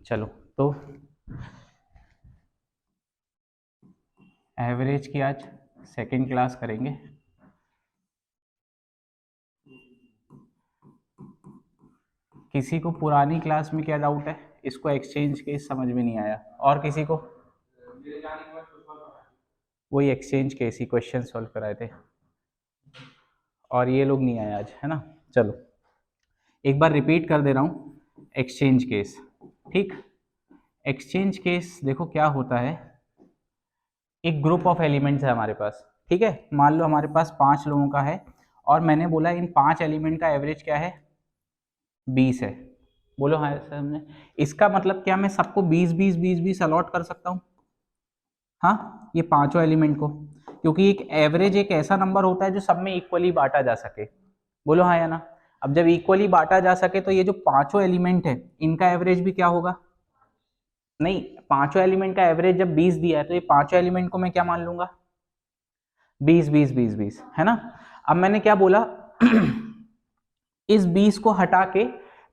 चलो तो एवरेज की आज सेकंड क्लास करेंगे। किसी को पुरानी क्लास में क्या डाउट है? इसको एक्सचेंज केस समझ में नहीं आया, और किसी को? वही एक्सचेंज केस ही क्वेश्चन सॉल्व कराए थे, और ये लोग नहीं आए आज, है ना। चलो एक बार रिपीट कर दे रहा हूँ एक्सचेंज केस। ठीक, एक्सचेंज केस देखो क्या होता है। एक ग्रुप ऑफ एलिमेंट्स है हमारे पास, ठीक है। मान लो हमारे पास 5 लोगों का है, और मैंने बोला इन 5 एलिमेंट का एवरेज क्या है? 20 है। बोलो हाँ सर हमने। इसका मतलब क्या मैं सबको 20 अलॉट कर सकता हूँ? हाँ, ये पांचों एलिमेंट को, क्योंकि एक एवरेज एक ऐसा नंबर होता है जो सब में इक्वली बांटा जा सके। बोलो हाँ या ना। अब जब इक्वली बांटा जा सके तो ये जो पांचों एलिमेंट है इनका एवरेज भी क्या होगा? नहीं, पांचों एलिमेंट का एवरेज जब 20 दिया है तो ये पांचों एलिमेंट को मैं क्या मान लूंगा? 20 है ना। अब मैंने क्या बोला इस 20 को हटा के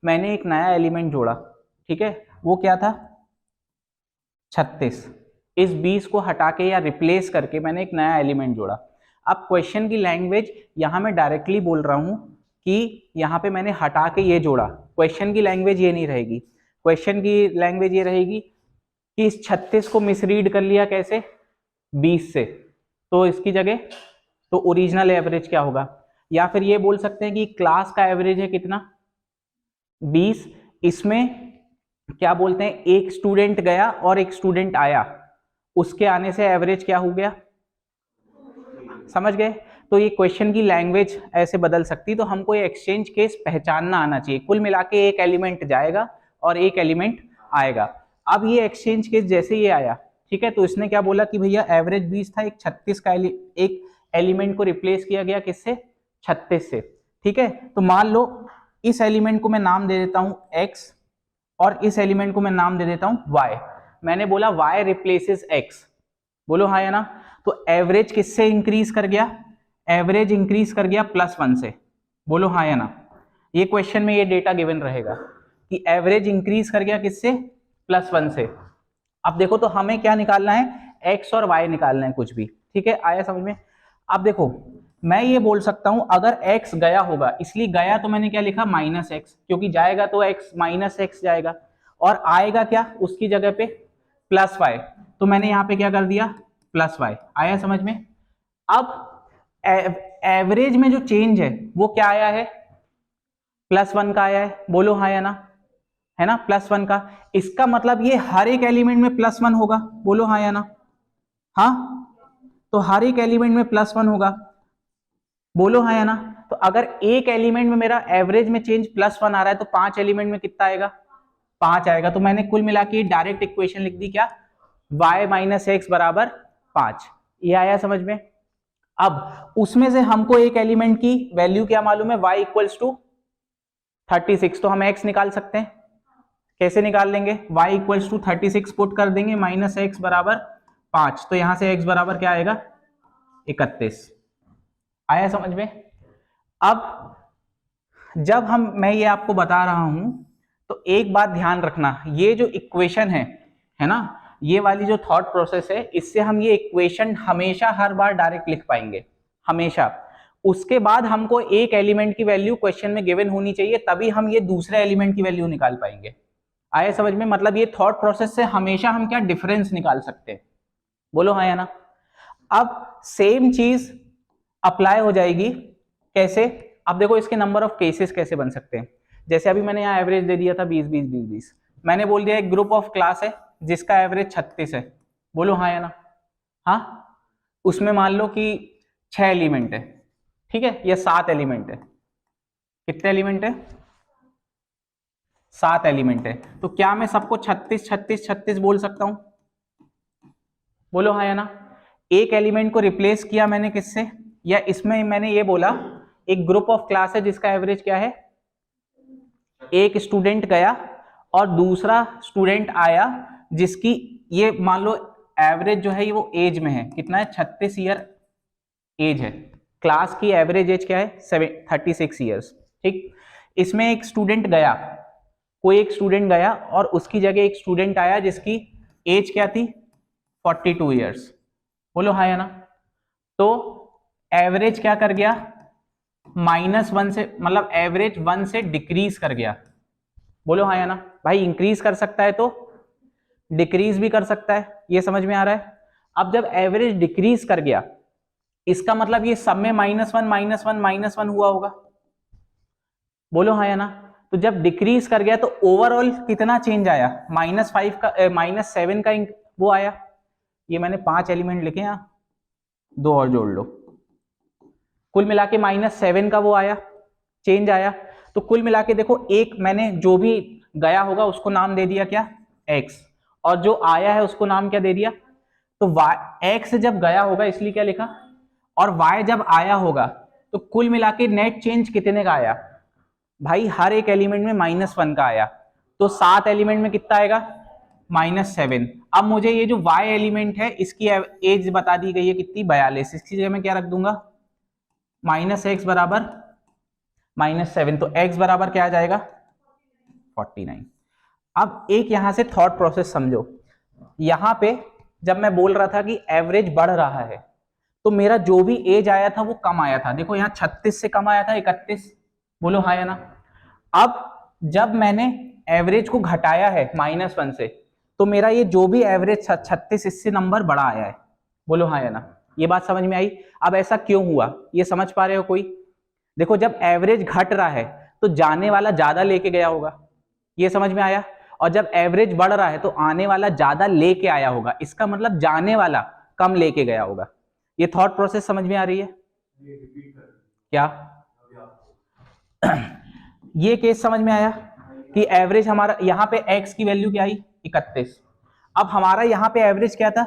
मैंने एक नया एलिमेंट जोड़ा, ठीक है। वो क्या था? 36। इस 20 को हटा के या रिप्लेस करके मैंने एक नया एलिमेंट जोड़ा। अब क्वेश्चन की लैंग्वेज यहां मैं डायरेक्टली बोल रहा हूं कि यहां पे मैंने हटा के ये जोड़ा। क्वेश्चन की लैंग्वेज ये नहीं रहेगी। क्वेश्चन की लैंग्वेज ये रहेगी कि इस 36 को मिसरीड कर लिया कैसे? 20 से, तो इसकी जगह तो ओरिजिनल एवरेज क्या होगा? या फिर ये बोल सकते हैं कि क्लास का एवरेज है कितना? 20। इसमें क्या बोलते हैं, एक स्टूडेंट गया और एक स्टूडेंट आया, उसके आने से एवरेज क्या हो गया? समझ गए? तो ये क्वेश्चन की लैंग्वेज ऐसे बदल सकती, तो हमको ये एक्सचेंज केस पहचानना आना चाहिए। कुल मिला के एक एलिमेंट जाएगा और एक एलिमेंट आएगा। अब ये एक्सचेंज केस जैसे ये आया, ठीक है, तो इसने क्या बोला कि भैया एवरेज 20 था, एक 36 का एक एलिमेंट को रिप्लेस किया गया किससे? 36 से। ठीक है, तो मान लो इस एलिमेंट को मैं नाम दे देता हूं x, और इस एलिमेंट को मैं नाम दे देता हूं y। मैंने बोला y रिप्लेसेस x। बोलो हाँ या ना। तो एवरेज किससे इंक्रीज कर गया? एवरेज इंक्रीज कर गया +1 से। बोलो हाँ या ना। ये क्वेश्चन में ये डेटा गिवन रहेगा कि एवरेज इंक्रीज कर गया किससे? +1 से। अब देखो तो हमें क्या निकालना है? x और y निकालना है, कुछ भी। ठीक है, आया समझ में? अब देखो मैं ये बोल सकता हूं अगर x गया होगा, इसलिए गया तो मैंने क्या लिखा? -x, क्योंकि जाएगा तो x -x जाएगा, और आएगा क्या उसकी जगह पे? +y। तो मैंने यहां पे क्या कर दिया? +y। आया समझ में? अब एवरेज में जो चेंज है वो क्या आया है? +1 का आया है। बोलो हाँ या ना, है ना, +1 का। इसका मतलब ये हर एक एलिमेंट में +1 होगा। बोलो हाँ या ना। हाँ, तो हर एक एलिमेंट में +1 होगा। बोलो हाँ या ना। तो अगर एक एलिमेंट में मेरा एवरेज में चेंज +1 आ रहा है तो 5 एलिमेंट में कितना आएगा? 5 आएगा। तो मैंने कुल मिला के डायरेक्ट इक्वेशन लिख दी, क्या? y - x बराबर 5। ये आया समझ में? अब उसमें से हमको एक एलिमेंट की वैल्यू क्या मालूम है? y = 36। तो हम x निकाल सकते हैं। कैसे निकाल लेंगे? y = 36 पुट कर देंगे, -x बराबर 5। तो यहां से x बराबर क्या आएगा? 31। आया समझ में? अब जब मैं ये आपको बता रहा हूं तो एक बात ध्यान रखना, ये जो इक्वेशन है ना, ये वाली जो थॉट प्रोसेस है, इससे हम ये इक्वेशन हमेशा हर बार डायरेक्ट लिख पाएंगे, हमेशा। उसके बाद हमको एक एलिमेंट की वैल्यू क्वेश्चन में गिवन होनी चाहिए, तभी हम ये दूसरे एलिमेंट की वैल्यू निकाल पाएंगे। आया समझ में? मतलब ये थॉट प्रोसेस से हमेशा हम क्या डिफरेंस निकाल सकते हैं। बोलो हाँ या ना। अब सेम चीज अप्लाई हो जाएगी कैसे? अब देखो इसके नंबर ऑफ केसेस कैसे बन सकते हैं। जैसे अभी मैंने यहाँ एवरेज दे दिया था 20 मैंने बोल दिया एक ग्रुप ऑफ क्लास है जिसका एवरेज 36 है। बोलो हाँ या ना। हाँ, उसमें मान लो कि 6 एलिमेंट है, ठीक है, या 7 एलिमेंट है। कितने एलिमेंट है? 7 एलिमेंट है। तो क्या मैं सबको 36 बोल सकता हूं? बोलो हाँ या ना। एक एलिमेंट को रिप्लेस किया मैंने किससे? या इसमें मैंने ये बोला एक ग्रुप ऑफ क्लास है जिसका एवरेज क्या है? एक स्टूडेंट गया और दूसरा स्टूडेंट आया, जिसकी ये मान लो एवरेज जो है वो एज में है, कितना है? 36 ईयर एज है। क्लास की एवरेज एज क्या है? 36 ईयर्स। ठीक, इसमें एक स्टूडेंट गया, कोई एक स्टूडेंट गया और उसकी जगह एक स्टूडेंट आया जिसकी एज क्या थी 42 ईयर्स, बोलो हाँ या ना। तो एवरेज क्या कर गया, -1 से, मतलब एवरेज 1 से डिक्रीज कर गया, बोलो हाँ या ना। भाई इंक्रीज कर सकता है तो डिक्रीज भी कर सकता है, ये समझ में आ रहा है। अब जब एवरेज डिक्रीज कर गया इसका मतलब ये सब में -1 हुआ होगा, बोलो हाँ या ना। तो जब डिक्रीज कर गया तो ओवरऑल कितना चेंज आया, -5 का -7 का वो आया। ये मैंने 5 एलिमेंट लिखे हैं, 2 और जोड़ लो, कुल मिला के -7 का वो आया, चेंज आया। तो कुल मिला के देखो, एक मैंने जो भी गया होगा उसको नाम दे दिया क्या, x, और जो आया है उसको नाम क्या दे दिया, तो y, x जब गया होगा इसलिए क्या लिखा, और y जब आया होगा, तो कुल मिला के नेट चेंज कितने का आया भाई, हर एक एलिमेंट में -1 का आया। तो 7 एलिमेंट में कितना आएगा, -7। अब मुझे ये जो y एलिमेंट है इसकी एज बता दी गई है कितनी, 42, इसकी जगह मैं क्या रख दूंगा, -x बराबर -7, तो x बराबर क्या आ जाएगा 49। अब एक यहां से थॉट प्रोसेस समझो, यहां पे जब मैं बोल रहा था कि एवरेज बढ़ रहा है तो मेरा जो भी एज आया था वो कम आया था, देखो यहाँ 36 से कम आया था 31, बोलो हाँ या ना। अब जब मैंने एवरेज को घटाया है -1 से, तो मेरा ये जो भी एवरेज 36 इससे नंबर बड़ा आया है, बोलो हाँ या ना। ये बात समझ में आई। अब ऐसा क्यों हुआ ये समझ पा रहे हो कोई, देखो जब एवरेज घट रहा है तो जाने वाला ज्यादा लेके गया होगा, ये समझ में आया, और जब एवरेज बढ़ रहा है तो आने वाला ज्यादा लेके आया होगा, इसका मतलब जाने वाला कम लेके गया होगा। ये थॉट प्रोसेस समझ में आ रही है क्या, ये केस समझ में आया कि एवरेज हमारा यहाँ पे x की वैल्यू क्या आई 31, अब हमारा यहाँ पे एवरेज क्या था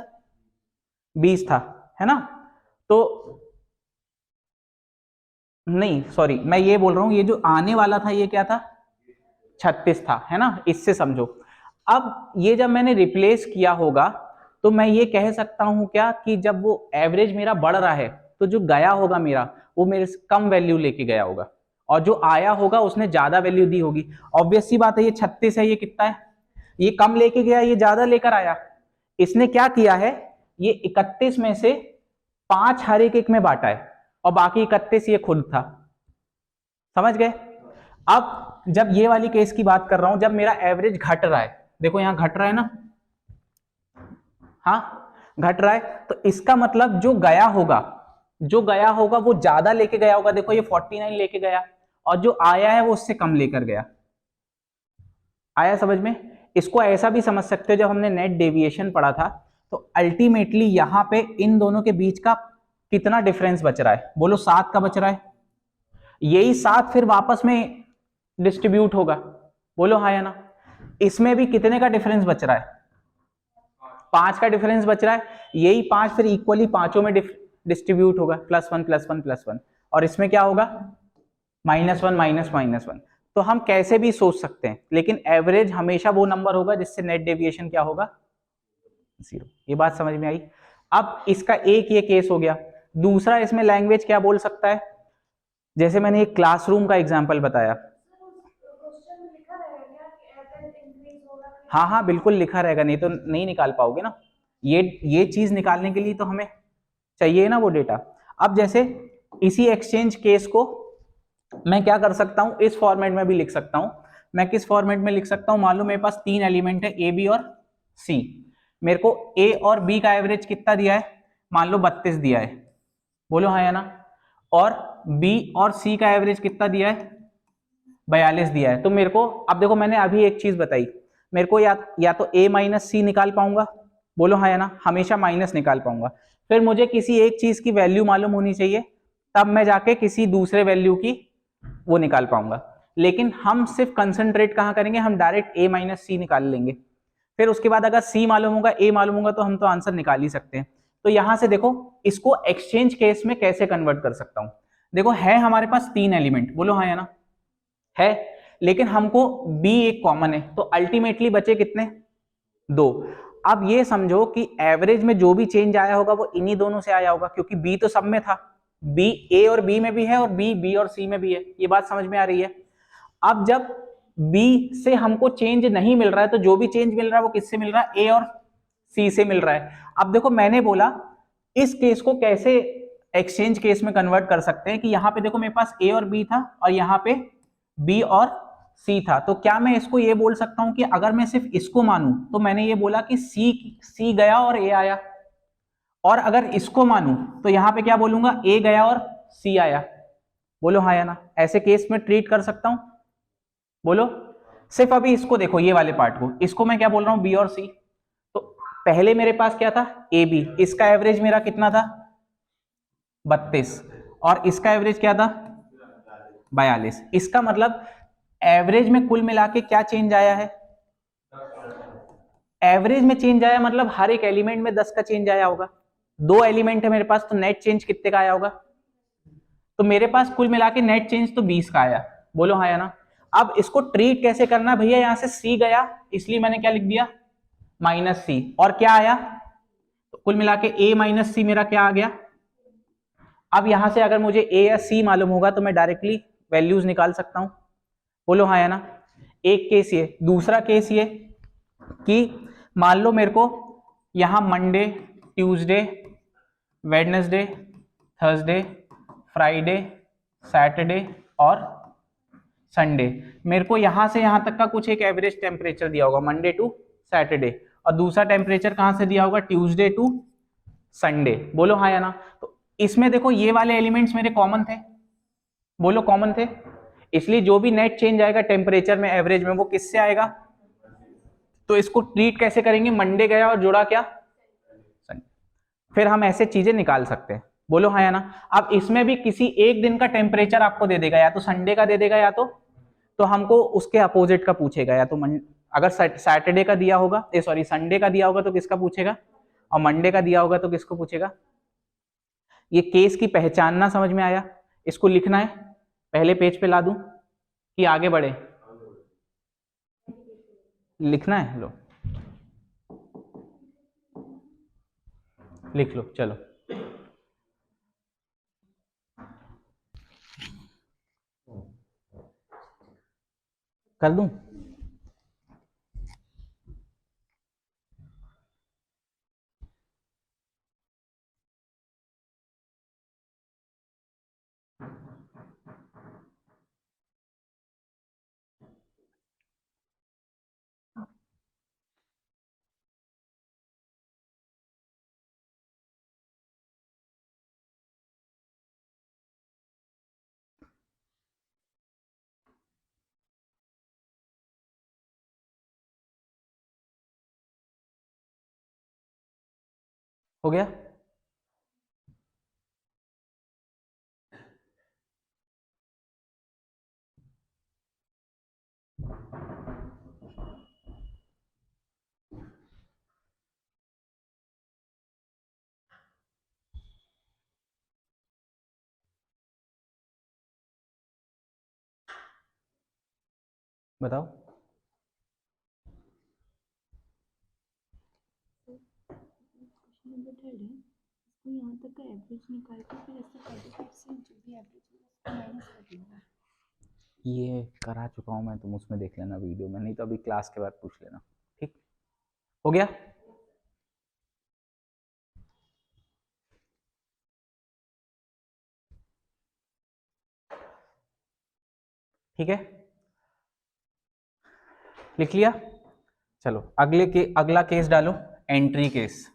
20 था, है ना। तो नहीं सॉरी, मैं ये बोल रहा हूं ये जो आने वाला था ये क्या था 36 था, है ना, इससे समझो। अब ये जब मैंने रिप्लेस किया होगा तो मैं ये कह सकता हूं क्या कि जब वो एवरेज मेरा बढ़ रहा है तो जो गया होगा मेरा वो मेरे से कम वैल्यू लेके गया होगा, और जो आया होगा उसने ज्यादा वैल्यू दी होगी। ऑब्वियस सी बात है, ये 36 है, ये कितना है, ये कम लेके गया, ये ज्यादा लेकर आया। इसने क्या किया है, ये 31 में से 5 हर एक में बांटा है और बाकी 31 ये खुद था, समझ गए। अब जब ये वाली केस की बात कर रहा हूं, जब मेरा एवरेज घट रहा है, देखो यहां घट रहा है ना, हाँ घट रहा है, तो इसका मतलब जो गया होगा वो ज्यादा लेके गया होगा, देखो ये 49 लेके गया, और जो आया है वो उससे कम लेकर गया। आया समझ में। इसको ऐसा भी समझ सकते हो, जब हमने नेट डेविएशन पढ़ा था तो अल्टीमेटली यहां पे इन दोनों के बीच का कितना डिफरेंस बच रहा है, बोलो 7 का बच रहा है, यही 7 फिर वापस में डिस्ट्रीब्यूट होगा, बोलो हाँ या ना। इसमें भी कितने का डिफरेंस बच रहा है, 5 का डिफरेंस बच रहा है, यही 5 फिर इक्वली पांचों में डिस्ट्रीब्यूट होगा, +1 +1 +1, और इसमें क्या होगा -1 -1। तो हम कैसे भी सोच सकते हैं, लेकिन एवरेज हमेशा वो नंबर होगा जिससे नेट डेविएशन क्या होगा 0। ये बात समझ में आई। अब इसका एक ये केस हो गया, दूसरा इसमें लैंग्वेज क्या बोल सकता है, जैसे मैंने एक क्लासरूम का एग्जांपल बताया, हाँ हाँ बिल्कुल लिखा रहेगा, नहीं तो नहीं निकाल पाओगे ना, ये चीज निकालने के लिए तो हमें चाहिए ना वो डेटा। अब जैसे इसी एक्सचेंज केस को मैं क्या कर सकता हूं, इस फॉर्मेट में भी लिख सकता हूं। मैं किस फॉर्मेट में लिख सकता हूं, मान लो मेरे पास 3 एलिमेंट है ए बी और सी, मेरे को ए और बी का एवरेज कितना दिया है, मान लो 32 दिया है, बोलो हाँ या ना, और बी और सी का एवरेज कितना दिया है 42 दिया है। तो मेरे को अब देखो, मैंने अभी एक चीज बताई, मेरे को या तो a माइनस सी निकाल पाऊंगा, बोलो हाँ या ना, हमेशा माइनस निकाल पाऊंगा, फिर मुझे किसी एक चीज की वैल्यू मालूम होनी चाहिए, तब मैं जाके किसी दूसरे वैल्यू की वो निकाल पाऊंगा। लेकिन हम सिर्फ कंसंट्रेट कहां करेंगे, हम डायरेक्ट a माइनस सी निकाल लेंगे, फिर उसके बाद अगर c मालूम होगा a मालूम होगा तो हम तो आंसर निकाल ही सकते हैं। तो यहां से देखो इसको एक्सचेंज केस में कैसे कन्वर्ट कर सकता हूं, देखो है हमारे पास 3 एलिमेंट, बोलो हाँ या ना, है, लेकिन हमको b एक कॉमन है, तो अल्टीमेटली बचे कितने 2। अब ये समझो कि एवरेज में जो भी चेंज आया होगा वो इन्हीं दोनों से आया होगा, क्योंकि b तो सब में था, b a और b में भी है और b और c में भी है, ये बात समझ में आ रही है। अब जब बी से हमको चेंज नहीं मिल रहा है, तो जो भी चेंज मिल रहा है वो किससे मिल रहा है, ए और सी से मिल रहा है। अब देखो मैंने बोला इस केस को कैसे एक्सचेंज केस में कन्वर्ट कर सकते हैं कि यहाँ पे देखो मेरे पास ए और बी था और यहाँ पे बी और सी था, तो क्या मैं इसको ये बोल सकता हूं कि अगर मैं सिर्फ इसको मानूं तो मैंने ये बोला कि सी गया और ए आया, और अगर इसको मानूं तो यहाँ पे क्या बोलूंगा, ए गया और सी आया। बोलो हाँ या ना, ऐसे केस में ट्रीट कर सकता हूं, बोलो। सिर्फ अभी इसको देखो, ये वाले पार्ट को, इसको मैं क्या बोल रहा हूं, बी और सी। तो पहले मेरे पास क्या था, ए बी, इसका एवरेज मेरा कितना था 32, और इसका एवरेज क्या था 42। इसका मतलब एवरेज में कुल मिला के क्या चेंज आया है, एवरेज में चेंज आया, मतलब हर एक एलिमेंट में 10 का चेंज आया होगा। 2 एलिमेंट है मेरे पास, तो नेट चेंज कितने का आया होगा, तो मेरे पास कुल मिला के नेट चेंज तो 20 का आया। बोलो हाँ या ना। अब इसको ट्रीट कैसे करना भैया, यहां से सी गया इसलिए मैंने क्या लिख दिया -सी, और क्या आया, तो कुल मिला के ए माइनस सी मेरा क्या आ गया। अब यहां से अगर मुझे ए या सी मालूम होगा तो मैं डायरेक्टली वैल्यूज निकाल सकता हूं। बोलो हाँ या ना। एक केस ये, दूसरा केस ये कि मान लो मेरे को यहां Monday, Tuesday, Wednesday, Thursday, Friday, Saturday और संडे, मेरे को यहां से यहां तक का कुछ एक एवरेज टेम्परेचर दिया होगा मंडे टू सैटरडे, और दूसरा टेम्परेचर कहां से दिया होगा, ट्यूसडे टू संडे। बोलो हाँ या ना। तो इसमें देखो ये वाले एलिमेंट्स मेरे कॉमन थे, बोलो कॉमन थे, इसलिए जो भी नेट चेंज आएगा टेम्परेचर में एवरेज में वो किससे आएगा। तो इसको ट्रीट कैसे करेंगे, मंडे गया और जुड़ा क्या संडे, फिर हम ऐसे चीजें निकाल सकते हैं। बोलो हाँ या ना। अब इसमें भी किसी एक दिन का टेम्परेचर आपको दे देगा, या तो संडे का दे देगा या तो हमको उसके अपोजिट का पूछेगा, या तो अगर सैटरडे का दिया होगा, सॉरी संडे का दिया होगा तो किसका पूछेगा, और मंडे का दिया होगा तो किसको पूछेगा। ये केस की पहचानना समझ में आया, इसको लिखना है, पहले पेज पे ला दूं कि आगे बढ़े, लिखना है, लो लिख लो, चलो कर दूं। हो गया, बताओ। नंबर 3 है, इसको यहाँ तक का एवरेज निकाल के फिर इससे 45 से जो भी एवरेज है उसको माइनस कर देना। ये करा चुका हूं मैं, तुम उसमें देख लेना वीडियो में, नहीं तो अभी क्लास के बाद पूछ लेना, ठीक हो गया। ठीक है, लिख लिया। चलो अगला केस डालो, एंट्री केस।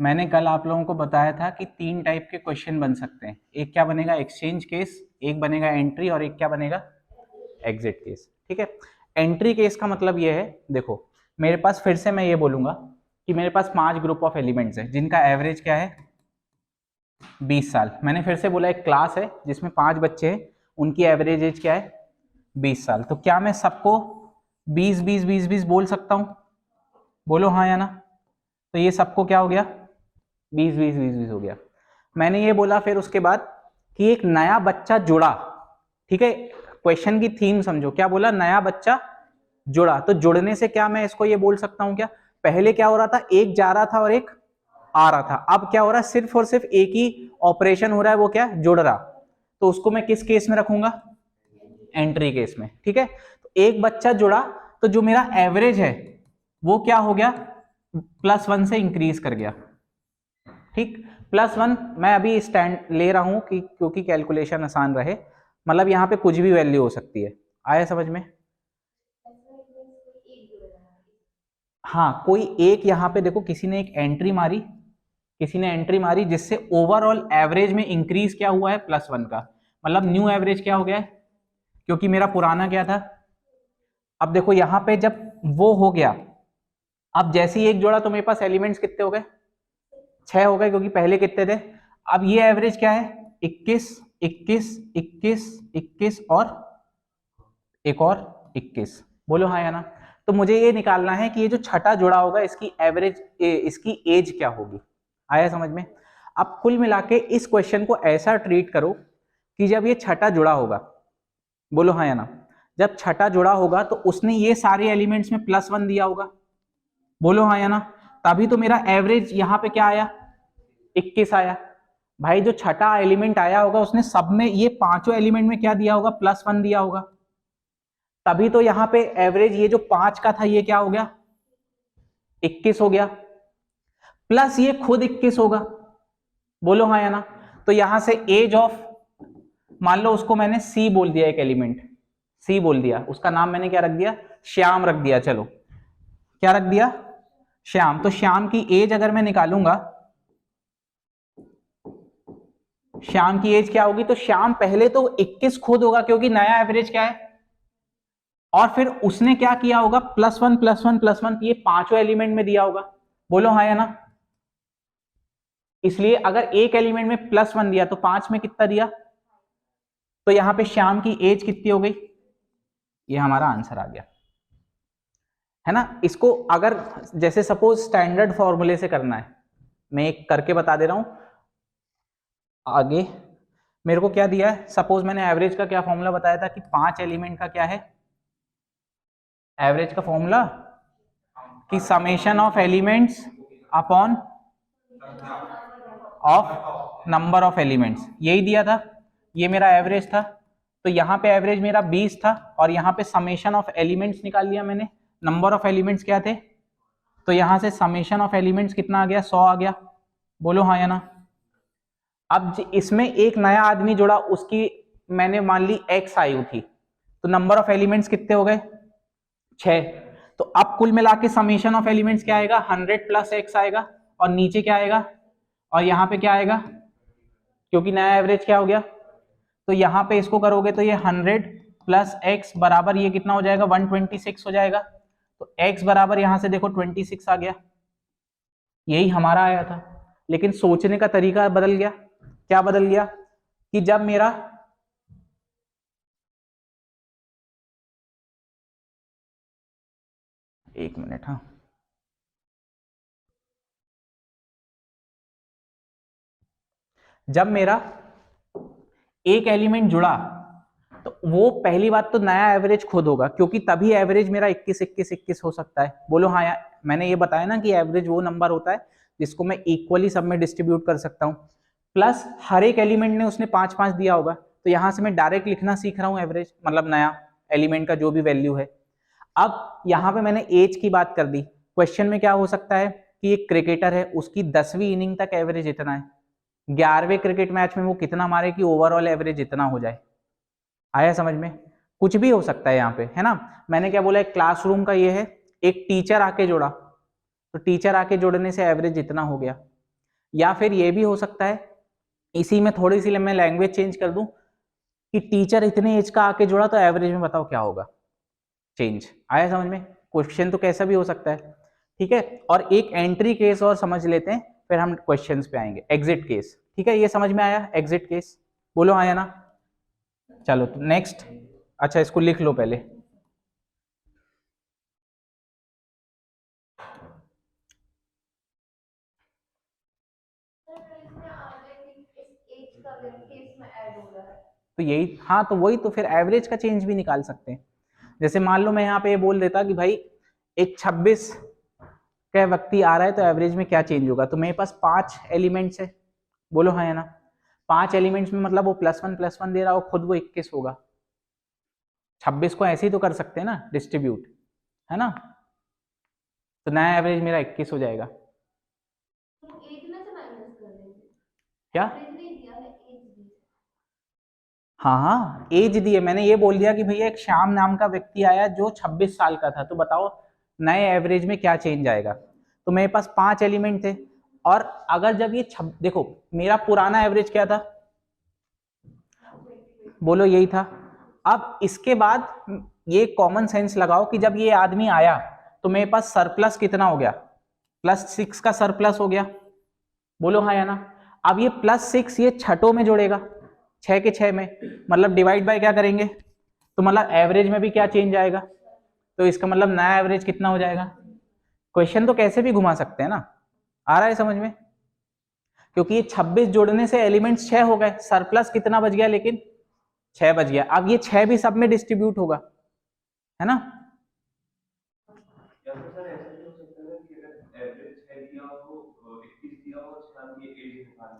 मैंने कल आप लोगों को बताया था कि 3 टाइप के क्वेश्चन बन सकते हैं, एक क्या बनेगा एक्सचेंज केस, एक बनेगा एंट्री, और एक क्या बनेगा एग्जिट केस। ठीक है, एंट्री केस का मतलब ये है, देखो मेरे पास, फिर से मैं ये बोलूंगा कि मेरे पास 5 ग्रुप ऑफ एलिमेंट्स है जिनका एवरेज क्या है 20 साल। मैंने फिर से बोला एक क्लास है जिसमें 5 बच्चे हैं, उनकी एवरेज एज क्या है 20 साल। तो क्या मैं सबको 20-20-20-20 बोल सकता हूं, बोलो हाँ या ना। तो ये सबको क्या हो गया 20-20-20-20 हो गया। मैंने ये बोला फिर उसके बाद कि एक नया बच्चा जुड़ा, ठीक है, क्वेश्चन की थीम समझो, क्या बोला, नया बच्चा जुड़ा, तो जुड़ने से क्या मैं इसको ये बोल सकता हूं क्या, पहले क्या हो रहा था, एक जा रहा था और एक आ रहा था, अब क्या हो रहा है, सिर्फ और सिर्फ एक ही ऑपरेशन हो रहा है, वो क्या जुड़ रहा, तो उसको मैं किस केस में रखूंगा, एंट्री केस में। ठीक है, तो एक बच्चा जुड़ा तो जो मेरा एवरेज है वो क्या हो गया, +1 से इंक्रीज कर गया। ठीक, +1 मैं अभी स्टैंड ले रहा हूं कि क्योंकि कैलकुलेशन आसान रहे, मतलब यहाँ पे कुछ भी वैल्यू हो सकती है। आया समझ में? हाँ, कोई एक, यहाँ पे देखो किसी ने एक एंट्री मारी, किसी ने एंट्री मारी जिससे ओवरऑल एवरेज में इंक्रीज क्या हुआ है, +1 का, मतलब न्यू एवरेज क्या हो गया है, क्योंकि मेरा पुराना क्या था। अब देखो यहाँ पे जब वो हो गया, अब जैसे ही एक जोड़ा तो मेरे पास एलिमेंट्स कितने हो गए, 6 हो गए, क्योंकि पहले कितने थे। अब ये एवरेज क्या है, 21 21 21 21 और एक और 21, बोलो हाँ या ना। तो मुझे ये निकालना है कि ये जो छठा जुड़ा होगा इसकी एवरेज, इसकी एज क्या होगी। आया समझ में? अब कुल मिला के इस क्वेश्चन को ऐसा ट्रीट करो कि जब ये छठा जुड़ा होगा, बोलो हाँ या ना, जब छठा जुड़ा होगा तो उसने ये सारे एलिमेंट्स में +1 दिया होगा, बोलो हाँ या ना, तभी तो मेरा एवरेज यहाँ पे क्या आया, 21 आया। भाई जो छठा एलिमेंट आया होगा उसने सब में, ये पांचों एलिमेंट में क्या दिया होगा, +1 दिया होगा, तभी तो यहाँ पे एवरेज ये जो 5 का था ये क्या हो गया, 21 हो गया, प्लस ये खुद 21 होगा, बोलो हाँ या ना। तो यहां से एज ऑफ, मान लो उसको मैंने सी बोल दिया, एक एलिमेंट सी बोल दिया, उसका नाम मैंने क्या रख दिया, श्याम रख दिया, चलो क्या रख दिया, श्याम। तो श्याम की एज अगर मैं निकालूंगा, श्याम की एज क्या होगी, तो श्याम पहले तो 21 खुद होगा क्योंकि नया एवरेज क्या है, और फिर उसने क्या किया होगा, +1 +1 +1, ये पांचों एलिमेंट में दिया होगा, बोलो हाँ या ना। इसलिए अगर एक एलिमेंट में +1 दिया तो 5 में कितना दिया, तो यहां पे श्याम की एज कितनी हो गई, ये हमारा आंसर आ गया, है ना। इसको अगर जैसे सपोज स्टैंडर्ड फॉर्मूले से करना है, मैं एक करके बता दे रहा हूं आगे। मेरे को क्या दिया है, सपोज मैंने एवरेज का क्या फॉर्मूला बताया था कि 5 एलिमेंट का क्या है एवरेज का फॉर्मूला, कि summation of elements upon of number of elements, यही दिया था, ये मेरा एवरेज था। तो यहाँ पे एवरेज मेरा 20 था और यहाँ पे समेशन ऑफ एलिमेंट्स निकाल लिया मैंने, नंबर ऑफ एलिमेंट्स क्या थे, तो यहाँ से समेशन ऑफ एलिमेंट्स कितना आ गया, 100 आ गया, बोलो हाँ या ना। अब इसमें एक नया आदमी जुड़ा, उसकी मैंने मान ली x आयु थी, तो नंबर ऑफ एलिमेंट्स कितने हो गए, 6। तो अब कुल मिला के समेशन ऑफ एलिमेंट्स क्या आएगा, 100 + x आएगा, और नीचे क्या आएगा, और यहाँ पे क्या आएगा, क्योंकि नया एवरेज क्या हो गया, तो यहाँ पे इसको करोगे तो ये 100 + x बराबर ये कितना हो जाएगा, 126 हो जाएगा। तो x बराबर यहाँ से देखो 26 आ गया, यही हमारा आया था। लेकिन सोचने का तरीका बदल गया, क्या बदल गया, कि जब मेरा एक मिनट, हाँ जब मेरा एक एलिमेंट जुड़ा तो वो पहली बात तो नया एवरेज खुद होगा, क्योंकि तभी एवरेज मेरा 21 21 21 हो सकता है, बोलो हाँ यार। मैंने ये बताया ना कि एवरेज वो नंबर होता है जिसको मैं इक्वली सब में डिस्ट्रीब्यूट कर सकता हूँ, प्लस हर एक एलिमेंट ने उसने 5 5 दिया होगा, तो यहां से मैं डायरेक्ट लिखना सीख रहा हूँ एवरेज, मतलब नया एलिमेंट का जो भी वैल्यू है। अब यहाँ पे मैंने एज की बात कर दी, क्वेश्चन में क्या हो सकता है कि एक क्रिकेटर है, उसकी 10वीं इनिंग तक एवरेज इतना है, 11वें क्रिकेट मैच में वो कितना मारे कि ओवरऑल एवरेज इतना हो जाए। आया समझ में? कुछ भी हो सकता है यहाँ पे, है ना। मैंने क्या बोला, एक क्लासरूम का ये है, एक टीचर आके जोड़ा, तो टीचर आके जोड़ने से एवरेज इतना हो गया। या फिर ये भी हो सकता है, इसी में थोड़ी सी मैं लैंग्वेज चेंज कर दूं कि टीचर इतने एज का आके जोड़ा तो एवरेज में बताओ क्या होगा, चेंज। आया समझ में? क्वेश्चन तो कैसा भी हो सकता है, ठीक है। और एक एंट्री केस और समझ लेते हैं, फिर हम क्वेश्चंस पे आएंगे। एग्जिट केस, ठीक है, ये समझ में आया एग्जिट केस, बोलो आया ना। चलो तो नेक्स्ट, अच्छा इसको लिख लो पहले। तो यही, हाँ तो वही तो, फिर एवरेज का चेंज भी निकाल सकते हैं। जैसे मान लो मैं यहाँ पे ये बोल देता कि भाई एक 26 का व्यक्ति आ रहा है तो एवरेज में क्या चेंज होगा। तो मेरे पास 5 एलिमेंट्स है, बोलो हाँ या ना। 5 एलिमेंट्स में मतलब वो +1 दे रहा हो, खुद वो 21 होगा। 26 को ऐसे ही तो कर सकते हैं ना डिस्ट्रीब्यूट, है ना। तो नया एवरेज मेरा 21 हो जाएगा। क्या? हाँ एज दी है, मैंने ये बोल दिया कि भैया एक श्याम नाम का व्यक्ति आया जो 26 साल का था, तो बताओ नए एवरेज में क्या चेंज आएगा। तो मेरे पास 5 एलिमेंट थे, और अगर जब ये देखो मेरा पुराना एवरेज क्या था, बोलो यही था। अब इसके बाद ये कॉमन सेंस लगाओ कि जब ये आदमी आया तो मेरे पास सरप्लस कितना हो गया, +6 का सरप्लस हो गया, बोलो हाँ या ना। अब ये +6 ये छठों में जोड़ेगा, 6 के 6 में, मतलब डिवाइड बाय क्या करेंगे, तो मतलब एवरेज में भी क्या चेंज आएगा, तो इसका मतलब नया एवरेज कितना हो जाएगा। क्वेश्चन तो कैसे भी घुमा सकते हैं ना, आ रहा है समझ में। क्योंकि ये 26 जोड़ने से एलिमेंट्स 6 हो गए, सरप्लस कितना बच गया, लेकिन 6 बच गया। अब ये 6 भी सब में डिस्ट्रीब्यूट होगा, है ना।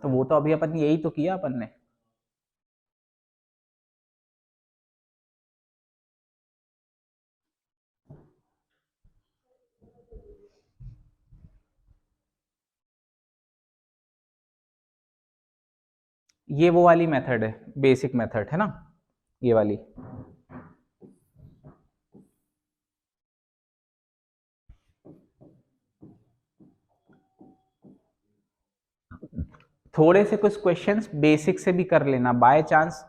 तो वो तो अभी अपन यही तो किया अपन ने। ये वो वाली मेथड है, बेसिक मेथड है ना, ये वाली। थोड़े से कुछ क्वेश्चंस बेसिक से भी कर लेना, बाय चांस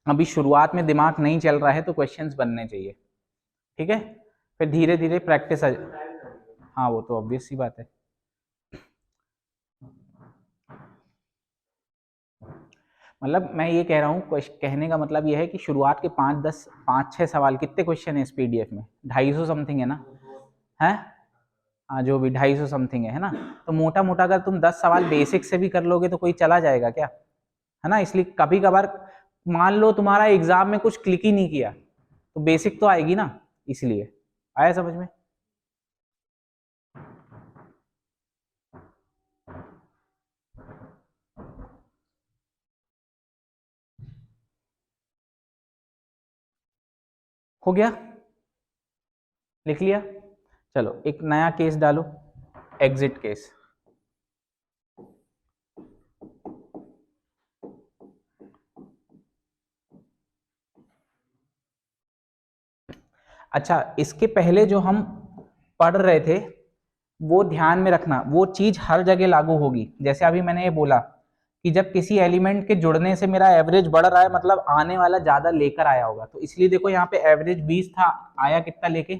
अभी शुरुआत में दिमाग नहीं चल रहा है तो क्वेश्चंस बनने चाहिए, ठीक है। फिर धीरे धीरे प्रैक्टिस हाँ वो तो ऑब्वियस सी बात है। मतलब मैं ये कह रहा हूँ, कहने का मतलब ये है कि शुरुआत के 5-6 सवाल, कितने क्वेश्चन है इस पीडीएफ में, 250 समथिंग है ना, है हाँ जो भी 250 समथिंग है ना। तो मोटा मोटा अगर तुम 10 सवाल बेसिक से भी कर लोगे तो कोई चला जाएगा क्या, है ना। इसलिए कभी कभार मान लो तुम्हारा एग्जाम में कुछ क्लिक ही नहीं किया तो बेसिक तो आएगी ना, इसलिए। आया समझ में। हो गया, लिख लिया। चलो एक नया केस डालो, एग्जिट केस। अच्छा इसके पहले जो हम पढ़ रहे थे वो ध्यान में रखना, वो चीज हर जगह लागू होगी। जैसे अभी मैंने ये बोला कि जब किसी एलिमेंट के जुड़ने से मेरा एवरेज बढ़ रहा है, मतलब आने वाला ज्यादा लेकर आया होगा। तो इसलिए देखो यहाँ पे एवरेज 20 था, आया कितना लेके,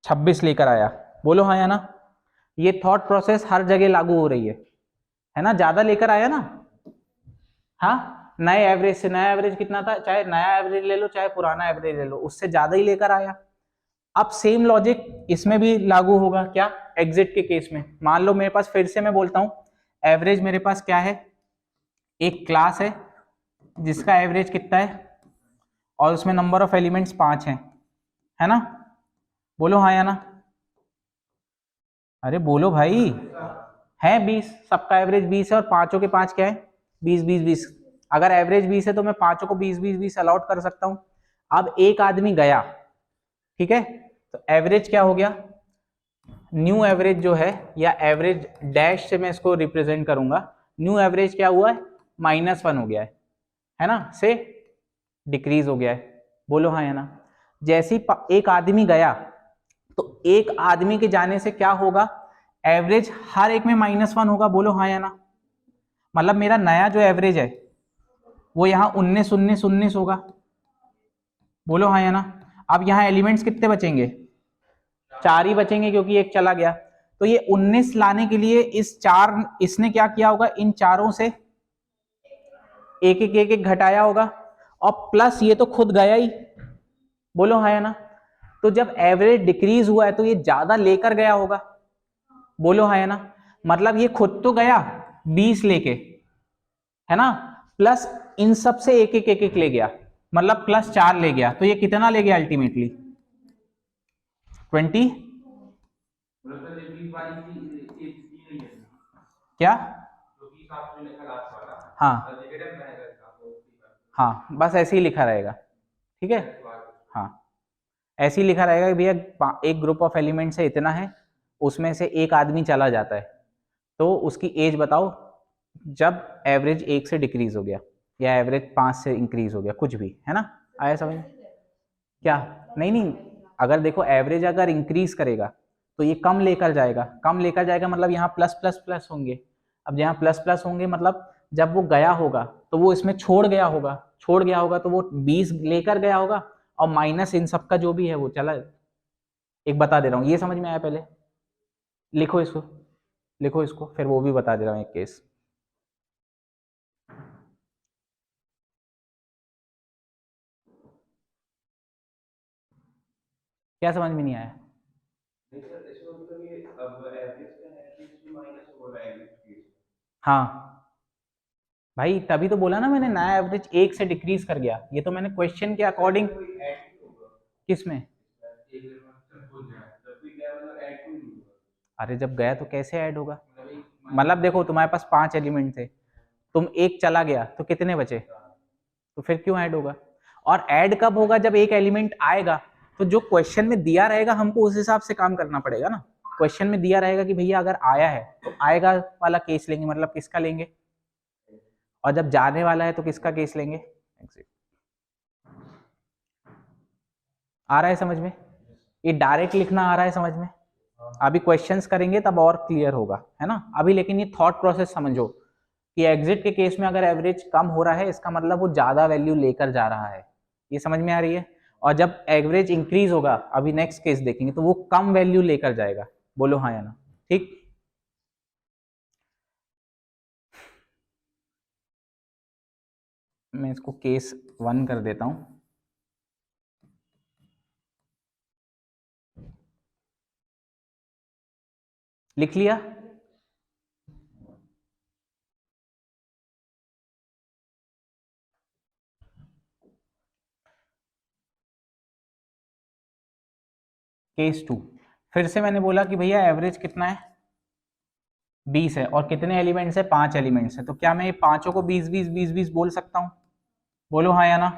26 लेकर आया, बोलो हाँ या ना। ये थॉट प्रोसेस हर जगह लागू हो रही है ना। ज्यादा लेकर आया ना, हाँ नए एवरेज से। नया एवरेज कितना था, चाहे नया एवरेज ले लो चाहे पुराना एवरेज ले लो, उससे ज्यादा ही लेकर आया। अब सेम लॉजिक इसमें भी लागू होगा, क्या, एग्जिट के केस में। मान लो मेरे पास, फिर से मैं बोलता हूं, एवरेज मेरे पास क्या है, एक क्लास है जिसका एवरेज कितना है, और उसमें नंबर ऑफ एलिमेंट्स 5 हैं, है ना। बोलो हाँ या ना, अरे बोलो भाई, है 20, सबका एवरेज 20 है, और पांचों के 5 क्या है, 20-20-20। अगर एवरेज 20 है तो मैं पांचों को 20-20-20 अलॉट कर सकता हूं। अब एक आदमी गया, ठीक है, तो एवरेज क्या हो गया, न्यू एवरेज जो है, या एवरेज डैश से मैं इसको रिप्रेजेंट करूंगा, न्यू एवरेज क्या हुआ है, -1 हो गया है ना, से डिक्रीज हो गया है, बोलो हाँ या ना। जैसे ही एक आदमी गया तो एक आदमी के जाने से क्या होगा, एवरेज हर एक में -1 होगा, बोलो हाँ या ना। मतलब मेरा नया जो एवरेज है वो यहाँ 19-19-19 होगा, बोलो हाँ या ना। अब यहाँ एलिमेंट्स कितने बचेंगे, 4 ही बचेंगे क्योंकि एक चला गया। तो ये 19 लाने के लिए इसने क्या किया होगा, इन चारों से एक एक घटाया होगा, और प्लस ये तो खुद गया ही, बोलो हाँ या ना। तो जब एवरेज डिक्रीज हुआ है तो ये ज्यादा लेकर गया होगा, बोलो हाँ या ना। मतलब ये खुद तो गया 20 लेके, है ना, प्लस इन सब से एक एक ले गया, मतलब +4 ले गया। तो ये कितना ले गया अल्टीमेटली, 20। क्या? हाँ हाँ, बस ऐसे ही लिखा रहेगा। ठीक है, हाँ, ऐसे ही लिखा रहेगा कि भैया एक ग्रुप ऑफ एलिमेंट से इतना है, उसमें से एक आदमी चला जाता है, तो उसकी एज बताओ जब एवरेज 1 से डिक्रीज हो गया या एवरेज 5 से इंक्रीज हो गया, कुछ भी, है ना? आया समझ में? क्या? नहीं नहीं, अगर देखो एवरेज अगर इंक्रीज करेगा तो ये कम लेकर जाएगा, कम लेकर जाएगा मतलब यहाँ प्लस प्लस प्लस होंगे। अब यहाँ प्लस प्लस होंगे मतलब जब वो गया होगा तो वो इसमें छोड़ गया होगा, छोड़ गया होगा तो वो 20 लेकर गया होगा, और माइनस इन सब का जो भी है वो चला। एक बता दे रहा हूँ, ये समझ में आया? पहले लिखो इसको, लिखो इसको, फिर वो भी बता दे रहा हूँ एक केस। क्या समझ में नहीं आया? हाँ भाई, तभी तो बोला ना मैंने, नया एवरेज 1 से डिक्रीज कर गया, ये तो मैंने क्वेश्चन के अकॉर्डिंग। किसमें? अरे जब गया तो कैसे ऐड होगा? मतलब देखो तुम्हारे पास 5 एलिमेंट थे, तुम एक चला गया तो कितने बचे? तो फिर क्यों ऐड होगा? और ऐड कब होगा? जब एक एलिमेंट आएगा, तो जो क्वेश्चन में दिया रहेगा हमको उस हिसाब से काम करना पड़ेगा ना। क्वेश्चन में दिया रहेगा कि भैया अगर आया है तो आएगा वाला केस लेंगे, मतलब किसका लेंगे, और जब जाने वाला है तो किसका केस लेंगे। आ रहा है समझ में? ये डायरेक्ट लिखना आ रहा है समझ में? अभी क्वेश्चंस करेंगे तब और क्लियर होगा, है ना? अभी लेकिन ये थॉट प्रोसेस समझो कि एग्जिट के केस में अगर एवरेज कम हो रहा है इसका मतलब वो ज्यादा वैल्यू लेकर जा रहा है, ये समझ में आ रही है? और जब एवरेज इंक्रीज होगा, अभी नेक्स्ट केस देखेंगे, तो वो कम वैल्यू लेकर जाएगा। बोलो हाँ या ना? ठीक, मैं इसको केस 1 कर देता हूं। लिख लिया? केस 2, फिर से मैंने बोला कि भैया एवरेज कितना है? 20 है, और कितने एलिमेंट्स है? 5 एलिमेंट्स है, तो क्या मैं ये पांचों को 20 20 20 20 बोल सकता हूं? बोलो हाँ या ना?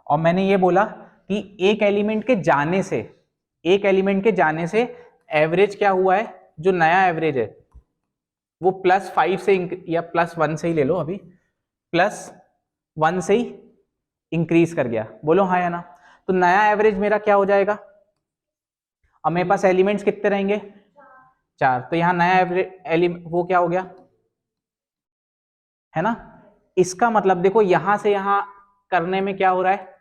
और मैंने ये बोला कि एक एलिमेंट के जाने से, एक एलिमेंट के जाने से एवरेज क्या हुआ है, जो नया एवरेज है वो +5 से या +1 से ही ले लो, अभी +1 से ही इंक्रीज कर गया। बोलो हाँ या ना? तो नया एवरेज मेरा क्या हो जाएगा? अब मेरे पास एलिमेंट्स कितने रहेंगे? 4, तो यहाँ नया एवरेज वो क्या हो गया, है ना? इसका मतलब देखो यहां से यहां करने में क्या हो रहा है?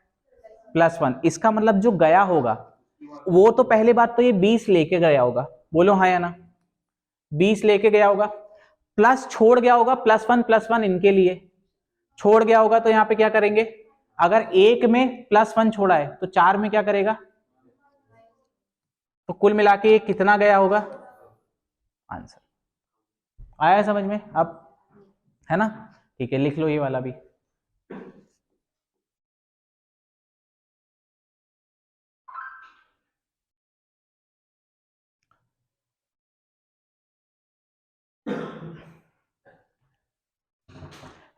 +1, इसका मतलब जो गया होगा वो तो पहले बात तो ये 20 लेके गया होगा। बोलो हाँ या ना? 20 लेके गया होगा, प्लस छोड़ गया होगा +1 इनके लिए छोड़ गया होगा, तो यहाँ पे क्या करेंगे? अगर एक में +1 छोड़ा है तो 4 में क्या करेगा? तो कुल मिला के कितना गया होगा आंसर? आया समझ में अब? है ना? ठीक है, लिख लो ये वाला भी।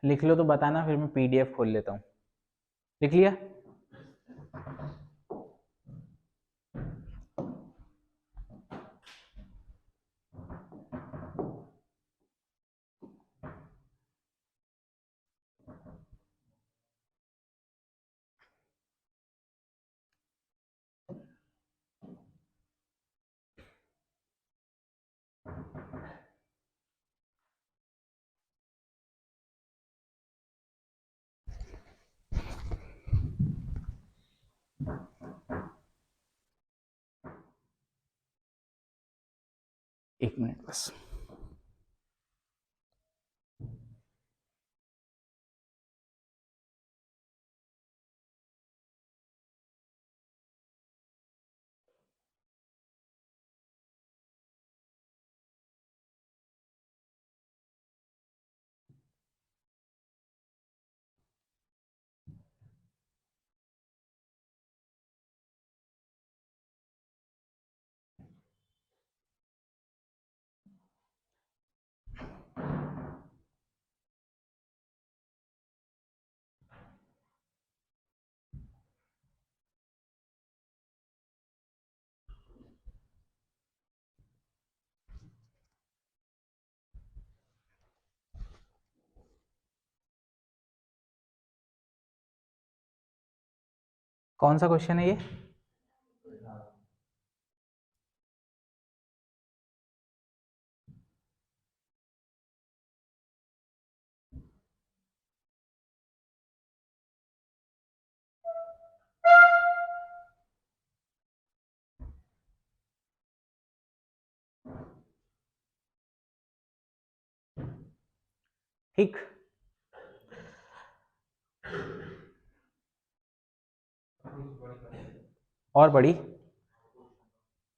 लिख लो तो बताना, फिर मैं PDF खोल लेता हूँ। लिख लिया? एक मिनट बस। कौन सा क्वेश्चन है ये? ठीक, और बड़ी,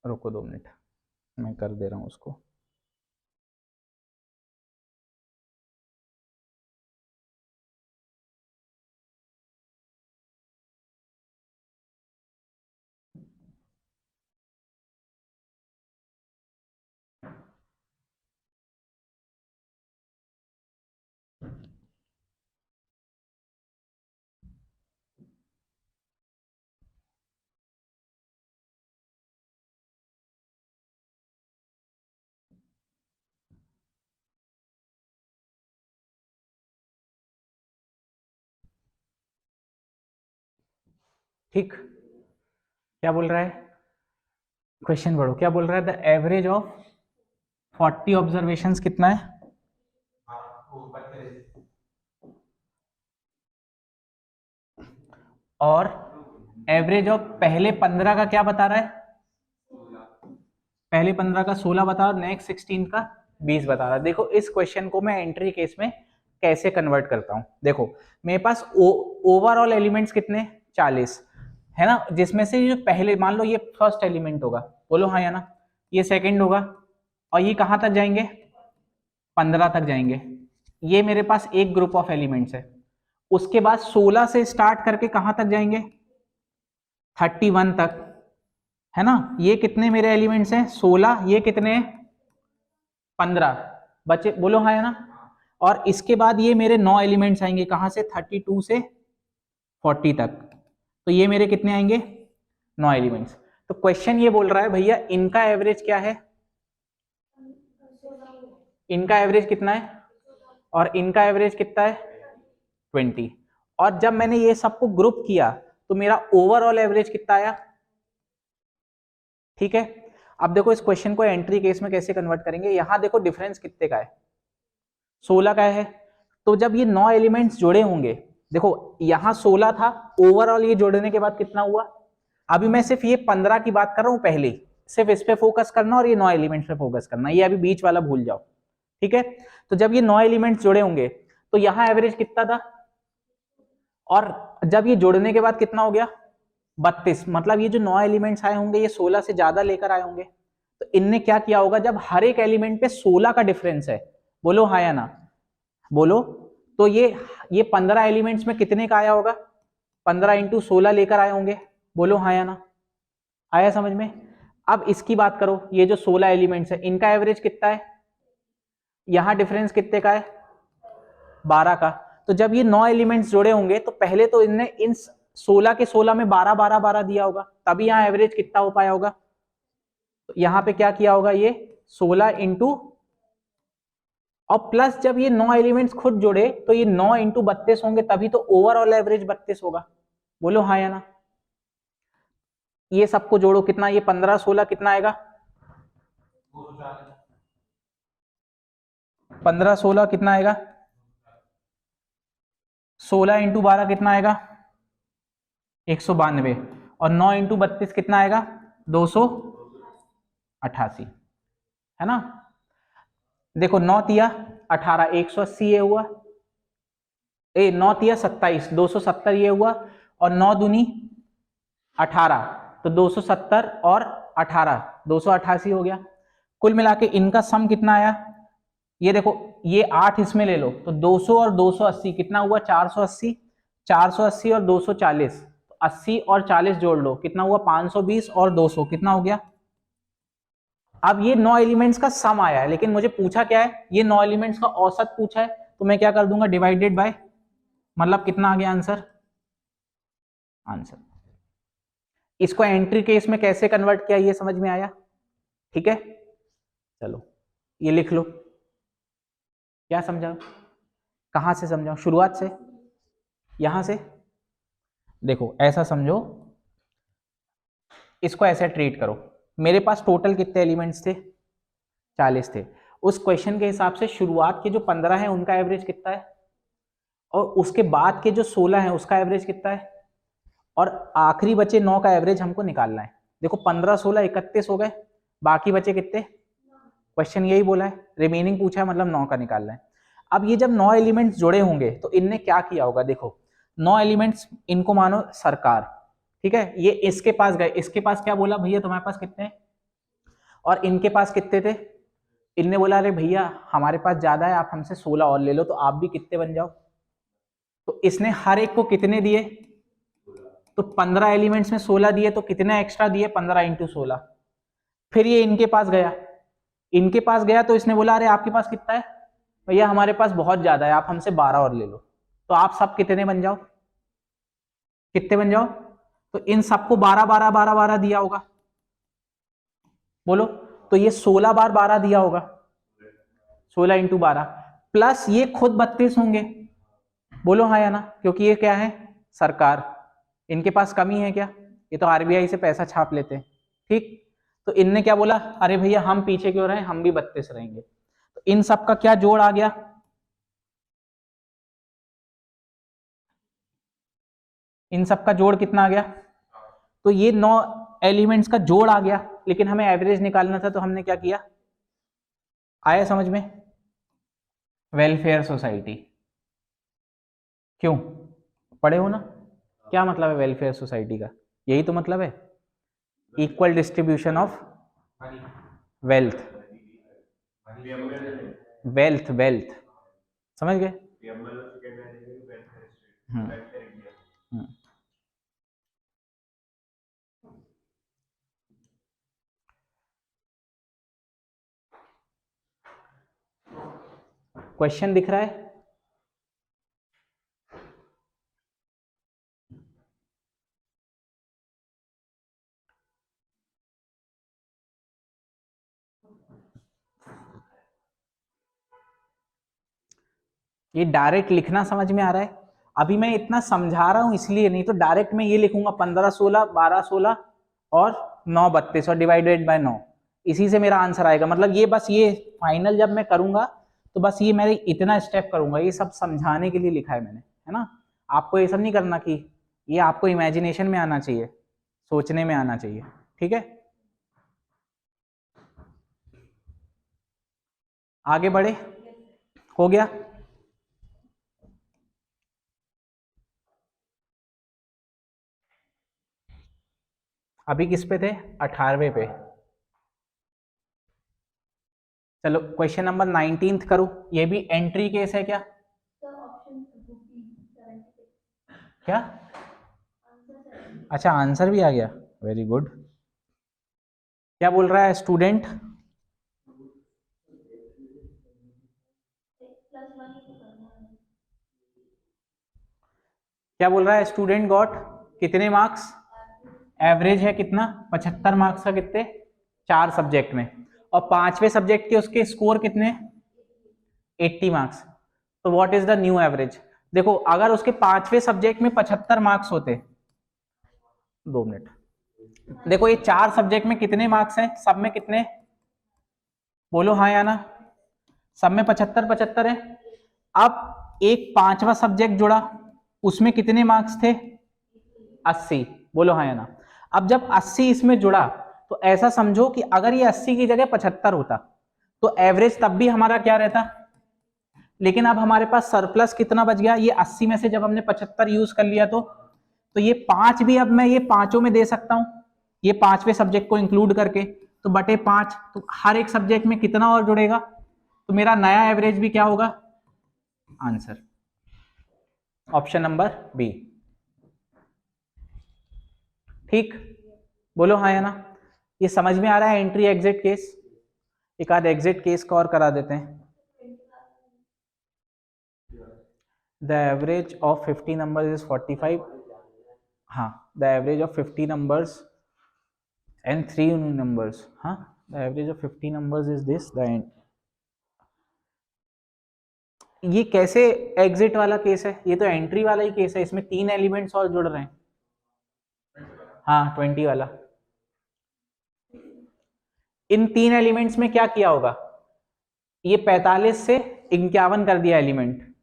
रुको 2 मिनट, मैं कर दे रहा हूं उसको। ठीक, क्या बोल रहा है क्वेश्चन? पढ़ो, क्या बोल रहा है? द एवरेज ऑफ 40 ऑब्जर्वेशंस कितना है? और एवरेज ऑफ पहले 15 का क्या बता रहा है? पहले 15 का 16 बता रहा है, नेक्स्ट 16 का 20 बता रहा है। देखो इस क्वेश्चन को मैं एंट्री केस में कैसे कन्वर्ट करता हूं। देखो मेरे पास ओवरऑल एलिमेंट्स कितने? 40 है ना, जिसमें से जो पहले, मान लो ये फर्स्ट एलिमेंट होगा, बोलो हाँ या ना, ये सेकंड होगा, और ये कहां तक जाएंगे? 15 तक जाएंगे। ये मेरे पास एक ग्रुप ऑफ एलिमेंट्स है। उसके बाद 16 से स्टार्ट करके कहां तक जाएंगे? 31 तक, है ना। ये कितने मेरे एलिमेंट्स हैं? 16, ये कितने हैं? 15 बचे, बोलो हाँ या ना। और इसके बाद ये मेरे 9 एलिमेंट्स आएंगे, कहां से? 32 से 40 तक। तो ये मेरे कितने आएंगे? 9 एलिमेंट्स। तो क्वेश्चन ये बोल रहा है भैया इनका एवरेज क्या है? इनका एवरेज कितना है? और इनका एवरेज कितना है? 20। और जब मैंने ये सबको ग्रुप किया तो मेरा ओवरऑल एवरेज कितना आया? ठीक है। अब देखो इस क्वेश्चन को एंट्री केस में कैसे कन्वर्ट करेंगे। यहां देखो डिफरेंस कितने का है? 16 का है। तो जब ये 9 एलिमेंट्स जुड़े होंगे, देखो यहां 16 था, ओवरऑल ये जोड़ने के बाद कितना हुआ? अभी मैं सिर्फ ये 15 की बात कर रहा हूं, पहले सिर्फ इस पे फोकस करना और ये 9 एलिमेंट्स पे फोकस करना, ये अभी बीच वाला भूल जाओ। ठीक है। तो जब ये 9 एलिमेंट्स जुड़े होंगे तो यहां एवरेज कितना था? और जब ये जोड़ने के बाद कितना हो गया? 32। मतलब ये जो 9 एलिमेंट्स आए होंगे ये 16 से ज्यादा लेकर आए होंगे। तो इनने क्या किया होगा? जब हर एक एलिमेंट पे 16 का डिफरेंस है, बोलो हाँ या ना, बोलो, तो ये 15 एलिमेंट्स में कितने का आया होगा? 15 इंटू 16 लेकर आए होंगे, बोलो हाँ या ना। आया समझ में? अब इसकी बात करो, ये जो 16 एलिमेंट्स है इनका एवरेज कितना है? यहां डिफरेंस कितने का है? 12 का। तो जब ये 9 एलिमेंट्स जुड़े होंगे तो पहले तो इनने इन 16 के 16 में 12 12 12 दिया होगा, तभी यहाँ एवरेज कितना हो पाया होगा। तो यहाँ पे क्या किया होगा? ये 16 इंटू, और प्लस जब ये 9 एलिमेंट्स खुद जुड़े तो ये 9 इंटू 32 होंगे, तभी तो ओवरऑल एवरेज 32 होगा, बोलो हाँ या ना। ये सबको जोड़ो, कितना? ये 15 16 कितना आएगा? 15 16 कितना आएगा? 16 इंटू 12 कितना आएगा? 192। और 9 इंटू 32 कितना आएगा? 288, है ना। देखो 9 तिया 18, 180 ये हुआ, 9 तिया 27, 270 ये हुआ, और 9 दूनी 18, तो 270 और 18 288 हो गया। कुल मिला के इनका सम कितना आया? ये देखो, ये 8 इसमें ले लो तो 200 और 280 कितना हुआ? 480, 480 और 240, तो 80 और 40 जोड़ लो, कितना हुआ? 520 और 200 कितना हो गया? अब ये 9 एलिमेंट्स का सम आया है, लेकिन मुझे पूछा क्या है? ये 9 एलिमेंट्स का औसत पूछा है, तो मैं क्या कर दूंगा? डिवाइडेड बाय, मतलब कितना आ गया आंसर? आंसर। इसको एंट्री केस में कैसे कन्वर्ट किया ये समझ में आया? ठीक है, चलो ये लिख लो। क्या समझा? कहां से समझाऊं? शुरुआत से, यहां से? देखो ऐसा समझो इसको ऐसे ट्रीट करो, मेरे पास टोटल कितने एलिमेंट्स थे, 40 थे। उस क्वेश्चन के हिसाब से शुरुआत के जो 15 है उनका एवरेज कितना है, और उसके बाद के जो 16 है उसका एवरेज कितना है, और आखिरी बचे 9 का एवरेज हमको निकालना है। देखो 15 16 31 हो गए, बाकी बचे कितने, क्वेश्चन यही बोला है, रिमेनिंग पूछा है मतलब 9 का निकालना है। अब ये जब 9 एलिमेंट्स जुड़े होंगे तो इनने क्या किया होगा, देखो 9 एलिमेंट्स, इनको मानो सरकार, ठीक है, ये इसके पास गए, इसके पास क्या बोला, भैया तुम्हारे पास कितने हैं, और इनके पास कितने थे, इनने बोला अरे भैया हमारे पास ज्यादा है, आप हमसे 16 और ले लो, तो आप भी कितने बन जाओ, तो इसने हर एक को कितने दिए, तो 15 एलिमेंट्स में 16 दिए, तो कितने एक्स्ट्रा दिए, 15 इंटू 16। फिर ये इनके पास गया, इनके पास गया तो इसने बोला अरे आपके पास कितना है, भैया हमारे पास बहुत ज्यादा है, आप हमसे 12 और ले लो, तो आप सब कितने बन जाओ, कितने बन जाओ, तो इन सबको 12 12 12 12 दिया होगा, बोलो, तो ये 16 बार 12 दिया होगा, 16 इंटू 12, प्लस ये खुद 32 होंगे, बोलो हाँ या ना, क्योंकि ये क्या है, सरकार, इनके पास कमी है क्या, ये तो आरबीआई से पैसा छाप लेते हैं, ठीक, तो इनने क्या बोला, अरे भैया हम पीछे क्यों रहे, हम भी 32 रहेंगे, तो इन सब का क्या जोड़ आ गया, इन सब का जोड़ कितना आ गया, तो ये 9 एलिमेंट्स का जोड़ आ गया, लेकिन हमें एवरेज निकालना था, तो हमने क्या किया, आया समझ में, वेलफेयर सोसाइटी, क्यों, पढ़े हो ना, क्या मतलब है वेलफेयर सोसाइटी का, यही तो मतलब है, equal distribution of wealth, wealth wealth, समझ गए, क्वेश्चन दिख रहा है, ये डायरेक्ट लिखना समझ में आ रहा है, अभी मैं इतना समझा रहा हूं इसलिए, नहीं तो डायरेक्ट मैं ये लिखूंगा 15 16 12 16 और 9 32 और डिवाइडेड बाय 9, इसी से मेरा आंसर आएगा, मतलब ये बस ये फाइनल जब मैं करूंगा तो बस ये मेरे इतना स्टेप करूंगा, ये सब समझाने के लिए लिखा है मैंने, है ना, आपको ये सब नहीं करना, कि ये आपको इमेजिनेशन में आना चाहिए, सोचने में आना चाहिए, ठीक है, आगे बढ़े, हो गया, अभी किस पे थे, 18वें पे, चलो क्वेश्चन नंबर 19 करो, ये भी एंट्री केस है क्या, क्या, अच्छा आंसर भी आ गया, वेरी गुड, क्या बोल रहा है स्टूडेंट, क्या बोल रहा है स्टूडेंट, गॉट कितने मार्क्स, एवरेज है कितना, 75 मार्क्स का, कितने, 4 सब्जेक्ट में, और 5वें सब्जेक्ट के उसके स्कोर कितने, 80 मार्क्स, तो what is the new average, देखो अगर उसके 5वें सब्जेक्ट में 75 मार्क्स होते, 2 मिनट, देखो ये 4 सब्जेक्ट में कितने मार्क्स हैं, सब में कितने, बोलो हाँ या ना, सब में 75 75 है, अब एक 5वां सब्जेक्ट जुड़ा, उसमें कितने मार्क्स थे, 80, बोलो हाँ या ना, अब जब 80 इसमें जुड़ा, तो ऐसा समझो कि अगर ये 80 की जगह 75 होता, तो एवरेज तब भी हमारा क्या रहता, लेकिन अब हमारे पास सरप्लस कितना बच गया, ये 80 में से जब हमने 75 यूज कर लिया, तो ये 5 भी अब मैं ये पांचों में दे सकता हूं, ये 5वें सब्जेक्ट को इंक्लूड करके, तो बटे 5, तो हर एक सब्जेक्ट में कितना और जुड़ेगा, तो मेरा नया एवरेज भी क्या होगा, आंसर, ऑप्शन नंबर बी, ठीक, बोलो हाँ या ना, ये समझ में आ रहा है एंट्री एग्जिट केस, एक आध एग्जिट केस का और करा देते हैं, the average of 50 numbers is 45, हाँ the average of 50 numbers and 3 numbers, हाँ the average of 50 numbers is this, the end, ये कैसे एग्जिट वाला केस है, ये तो एंट्री वाला ही केस है, इसमें 3 एलिमेंट्स और जुड़ रहे हैं, हाँ 20 वाला, इन 3 एलिमेंट्स में क्या किया होगा, ये 45 से 51 कर दिया एलिमेंट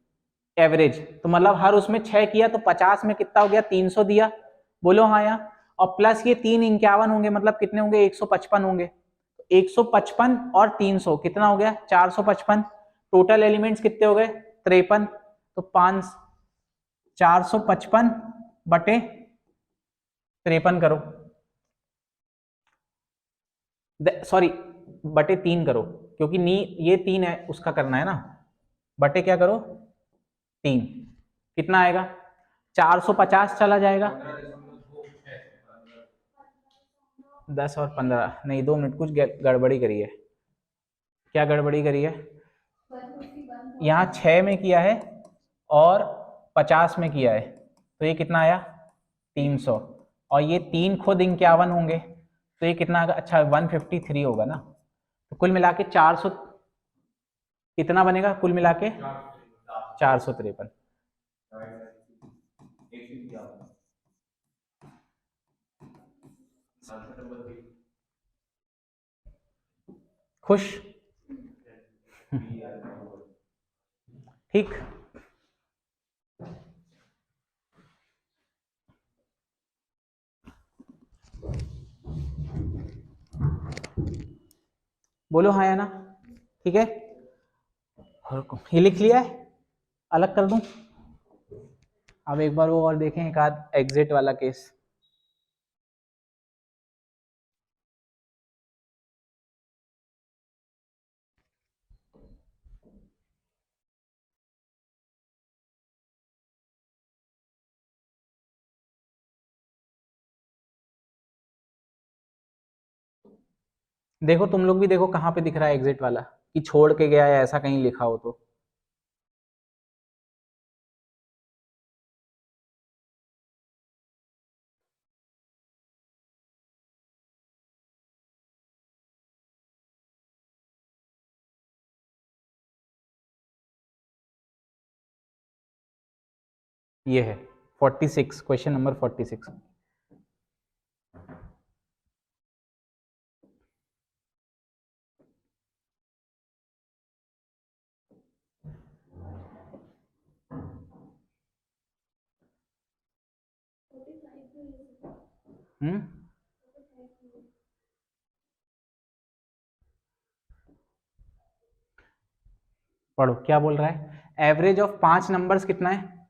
एवरेज, तो मतलब हर उसमें 6 किया तो 50 में कितना हो गया, 300 दिया, बोलो हाँ या, और प्लस ये 3 51 होंगे, मतलब कितने होंगे, 155 होंगे, 155 और 300 कितना हो गया, 455, टोटल एलिमेंट्स कितने हो गए, 53, तो 455 बटे 53 करो, सॉरी बटे 3 करो, क्योंकि नी ये 3 है उसका करना है ना, बटे क्या करो 3, कितना आएगा, 450 चला जाएगा, 10 और 15 नहीं, 2 मिनट, कुछ गड़बड़ी करी है, क्या गड़बड़ी करी है, यहाँ 6 में किया है और 50 में किया है, तो ये कितना आया 300, और ये 3 खुद 51 होंगे, तो ये कितना आएगा, अच्छा 153 होगा ना, तो कुल मिला के 400 कितना बनेगा, कुल मिला के 453, खुश, ठीक, बोलो हाँ या ना, ठीक है, ये लिख लिया है, अलग कर दूं, अब एक बार वो और देखें, एक आध एग्जिट वाला केस, देखो तुम लोग भी देखो कहाँ पे दिख रहा है एग्जिट वाला, कि छोड़ के गया है ऐसा कहीं लिखा हो तो, ये है 46, क्वेश्चन नंबर 46, हम्म, पढ़ो क्या बोल रहा है, एवरेज ऑफ 5 नंबर्स कितना है,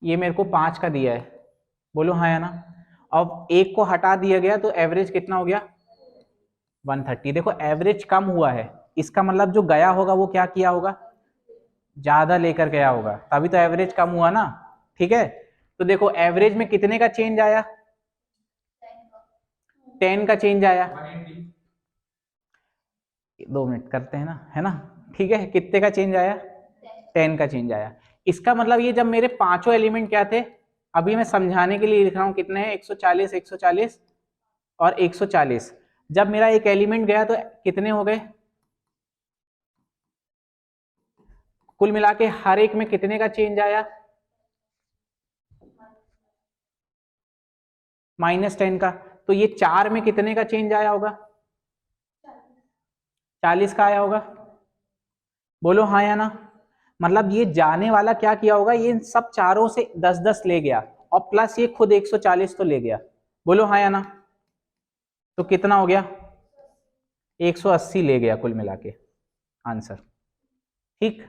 ये मेरे को 5 का दिया है, बोलो हाँ या ना, अब एक को हटा दिया गया तो एवरेज कितना हो गया 130, देखो एवरेज कम हुआ है, इसका मतलब जो गया होगा वो क्या किया होगा, ज्यादा लेकर गया होगा, तभी तो एवरेज कम हुआ ना, ठीक है, तो देखो एवरेज में कितने का चेंज आया, 10 का चेंज आया, 2 मिनट करते हैं ना, है ना, ठीक है, कितने का चेंज आया, 10 का चेंज आया, इसका मतलब ये जब मेरे पांचों एलिमेंट क्या थे, अभी मैं समझाने के लिए लिख रहा हूं, कितने हैं 140 140 और 140, जब मेरा एक एलिमेंट गया तो कितने हो गए, कुल मिला के हर एक में कितने का चेंज आया, -10 का, तो ये 4 में कितने का चेंज आया होगा, 40 का आया होगा, बोलो हाँ या ना, मतलब ये जाने वाला क्या किया होगा, ये इन सब चारों से 10-10 ले गया, और प्लस ये खुद 140 तो ले गया, बोलो हाँ या ना, तो कितना हो गया 180 ले गया कुल मिला के आंसर, ठीक,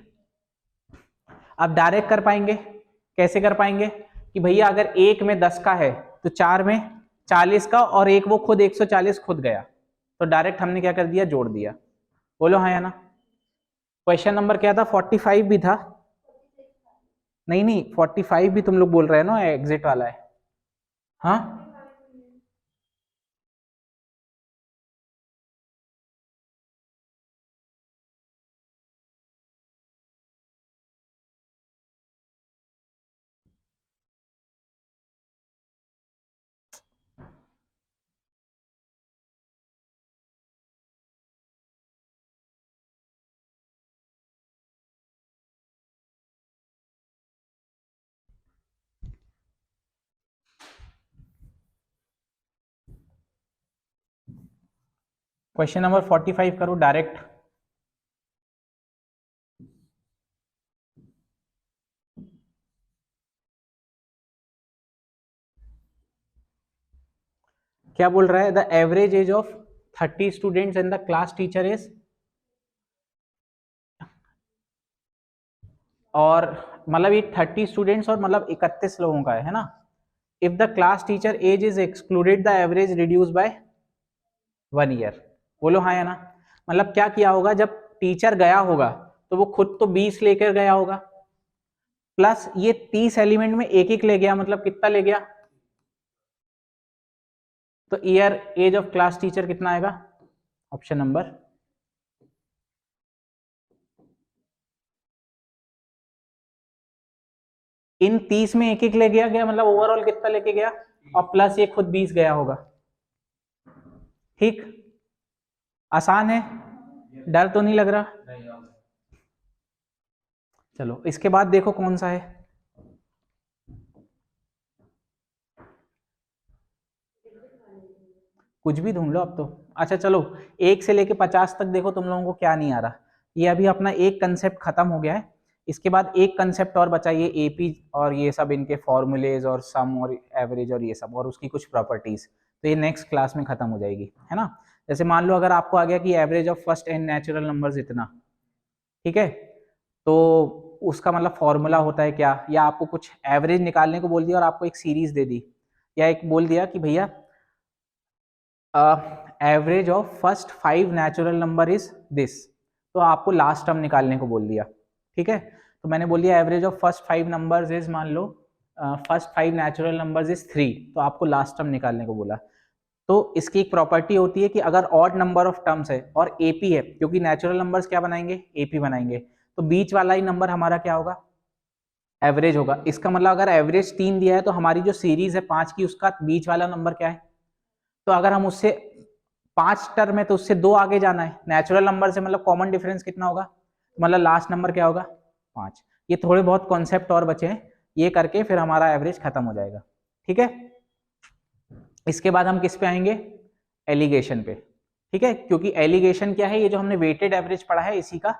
अब डायरेक्ट कर पाएंगे, कैसे कर पाएंगे, कि भैया अगर एक में 10 का है तो 4 में 40 का, और एक वो खुद 140 खुद गया, तो डायरेक्ट हमने क्या कर दिया, जोड़ दिया, बोलो हाँ या ना, क्वेश्चन नंबर क्या था, 45 भी था, नहीं नहीं 45 भी तुम लोग बोल रहे हैं ना एग्जिट वाला है, हाँ क्वेश्चन नंबर 45 करो डायरेक्ट। क्या बोल रहा है? The average age of 30 students and the class teacher is, और मतलब ये 30 स्टूडेंट्स और मतलब 31 लोगों का है ना। If the class teacher age is excluded the average reduce by 1 year. बोलो हाँ या ना। मतलब क्या किया होगा, जब टीचर गया होगा तो वो खुद तो 20 लेकर गया होगा, प्लस ये 30 एलिमेंट में एक एक ले गया, मतलब कितना ले गया? तो year age of class teacher कितना आएगा? ऑप्शन नंबर, इन 30 में एक एक ले गया गया, मतलब ओवरऑल कितना लेके गया, और प्लस ये खुद 20 गया होगा। ठीक, आसान है, डर तो नहीं लग रहा? चलो इसके बाद देखो कौन सा है। कुछ भी ढूंढ लो अब तो। अच्छा चलो, 1 से लेके 50 तक देखो तुम लोगों को क्या नहीं आ रहा। ये अभी अपना एक कंसेप्ट खत्म हो गया है, इसके बाद एक कंसेप्ट और बचा, ये एपी और ये सब इनके फॉर्मूलेज और सम और एवरेज और ये सब और उसकी कुछ प्रॉपर्टीज, तो ये नेक्स्ट क्लास में खत्म हो जाएगी, है ना। जैसे मान लो अगर आपको आ गया कि average of first and natural numbers इतना, ठीक है, तो उसका मतलब फॉर्मूला होता है क्या, या आपको कुछ एवरेज निकालने को बोल दिया और आपको एक सीरीज दे दी, या एक बोल दिया कि भैया average of first 5 natural number is this, तो आपको लास्ट टर्म निकालने को बोल दिया, ठीक है। तो मैंने बोल दिया average of first 5 numbers is, मान लो फर्स्ट 5 नेचुरल नंबर्स इज 3, तो आपको लास्ट टर्म निकालने को बोला। तो इसकी एक प्रॉपर्टी होती है कि अगर ऑड नंबर ऑफ टर्म्स है और एपी है, क्योंकि नेचुरल नंबर्स क्या बनाएंगे, एपी बनाएंगे, तो बीच वाला ही नंबर हमारा क्या होगा, एवरेज होगा। इसका मतलब अगर एवरेज 3 दिया है तो हमारी जो सीरीज है 5 की, उसका बीच वाला नंबर क्या है, तो अगर हम उससे 5 टर्म है तो उससे 2 आगे जाना है, नेचुरल नंबर से मतलब कॉमन डिफरेंस कितना होगा, मतलब लास्ट नंबर क्या होगा, 5। ये थोड़े बहुत कॉन्सेप्ट और बचे हैं, ये करके फिर हमारा एवरेज खत्म हो जाएगा, ठीक है। इसके बाद हम किस पे आएंगे, एलिगेशन पे, ठीक है, क्योंकि एलिगेशन क्या है, ये जो हमने वेटेड एवरेज पढ़ा है इसी का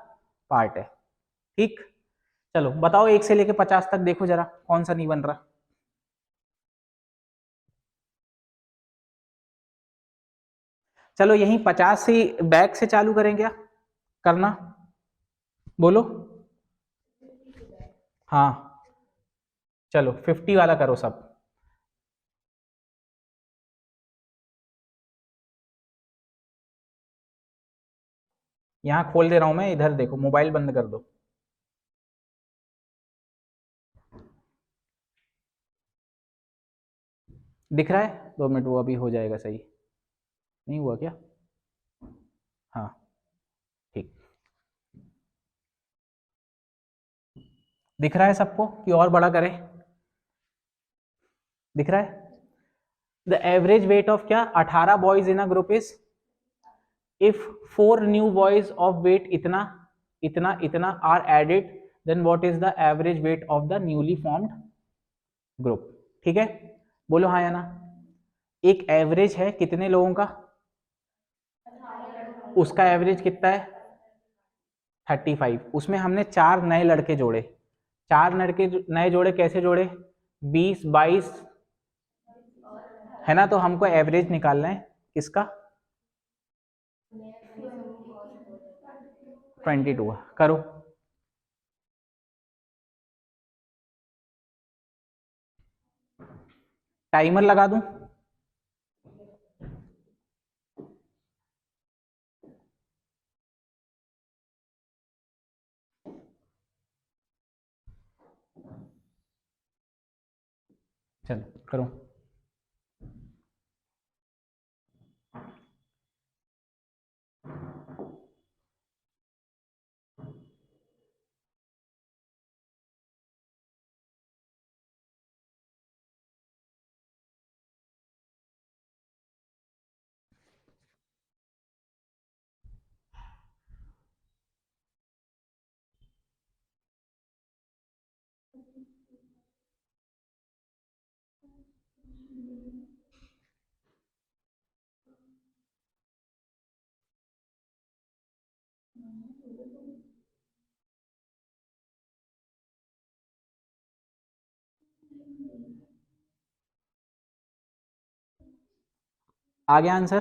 पार्ट है, ठीक। चलो बताओ 1 से लेके 50 तक देखो जरा कौन सा नहीं बन रहा। चलो यहीं 50 से बैक से चालू करें क्या करना, बोलो। हाँ चलो 50 वाला करो सब। यहाँ खोल दे रहा हूं मैं, इधर देखो, मोबाइल बंद कर दो। दिख रहा है? 2 मिनट, वो अभी हो जाएगा सही। नहीं हुआ क्या? हाँ ठीक। दिख रहा है सबको कि और बड़ा करें? दिख रहा है? द एवरेज वेट ऑफ क्या, 18 boys in a group is, if 4 new boys of weight इतना इतना इतना are added, then what is the average weight of the newly formed group, ठीक है। बोलो हाँ या ना। एक एवरेज है कितने लोगों का, उसका एवरेज कितना है, 35, उसमें हमने 4 नए लड़के जोड़े, 4 लड़के नए जोड़े, कैसे जोड़े, 20 22, है ना, तो हमको एवरेज निकालना है किसका, 22 करो। टाइमर लगा दूं? चलो करो। आ गया आंसर?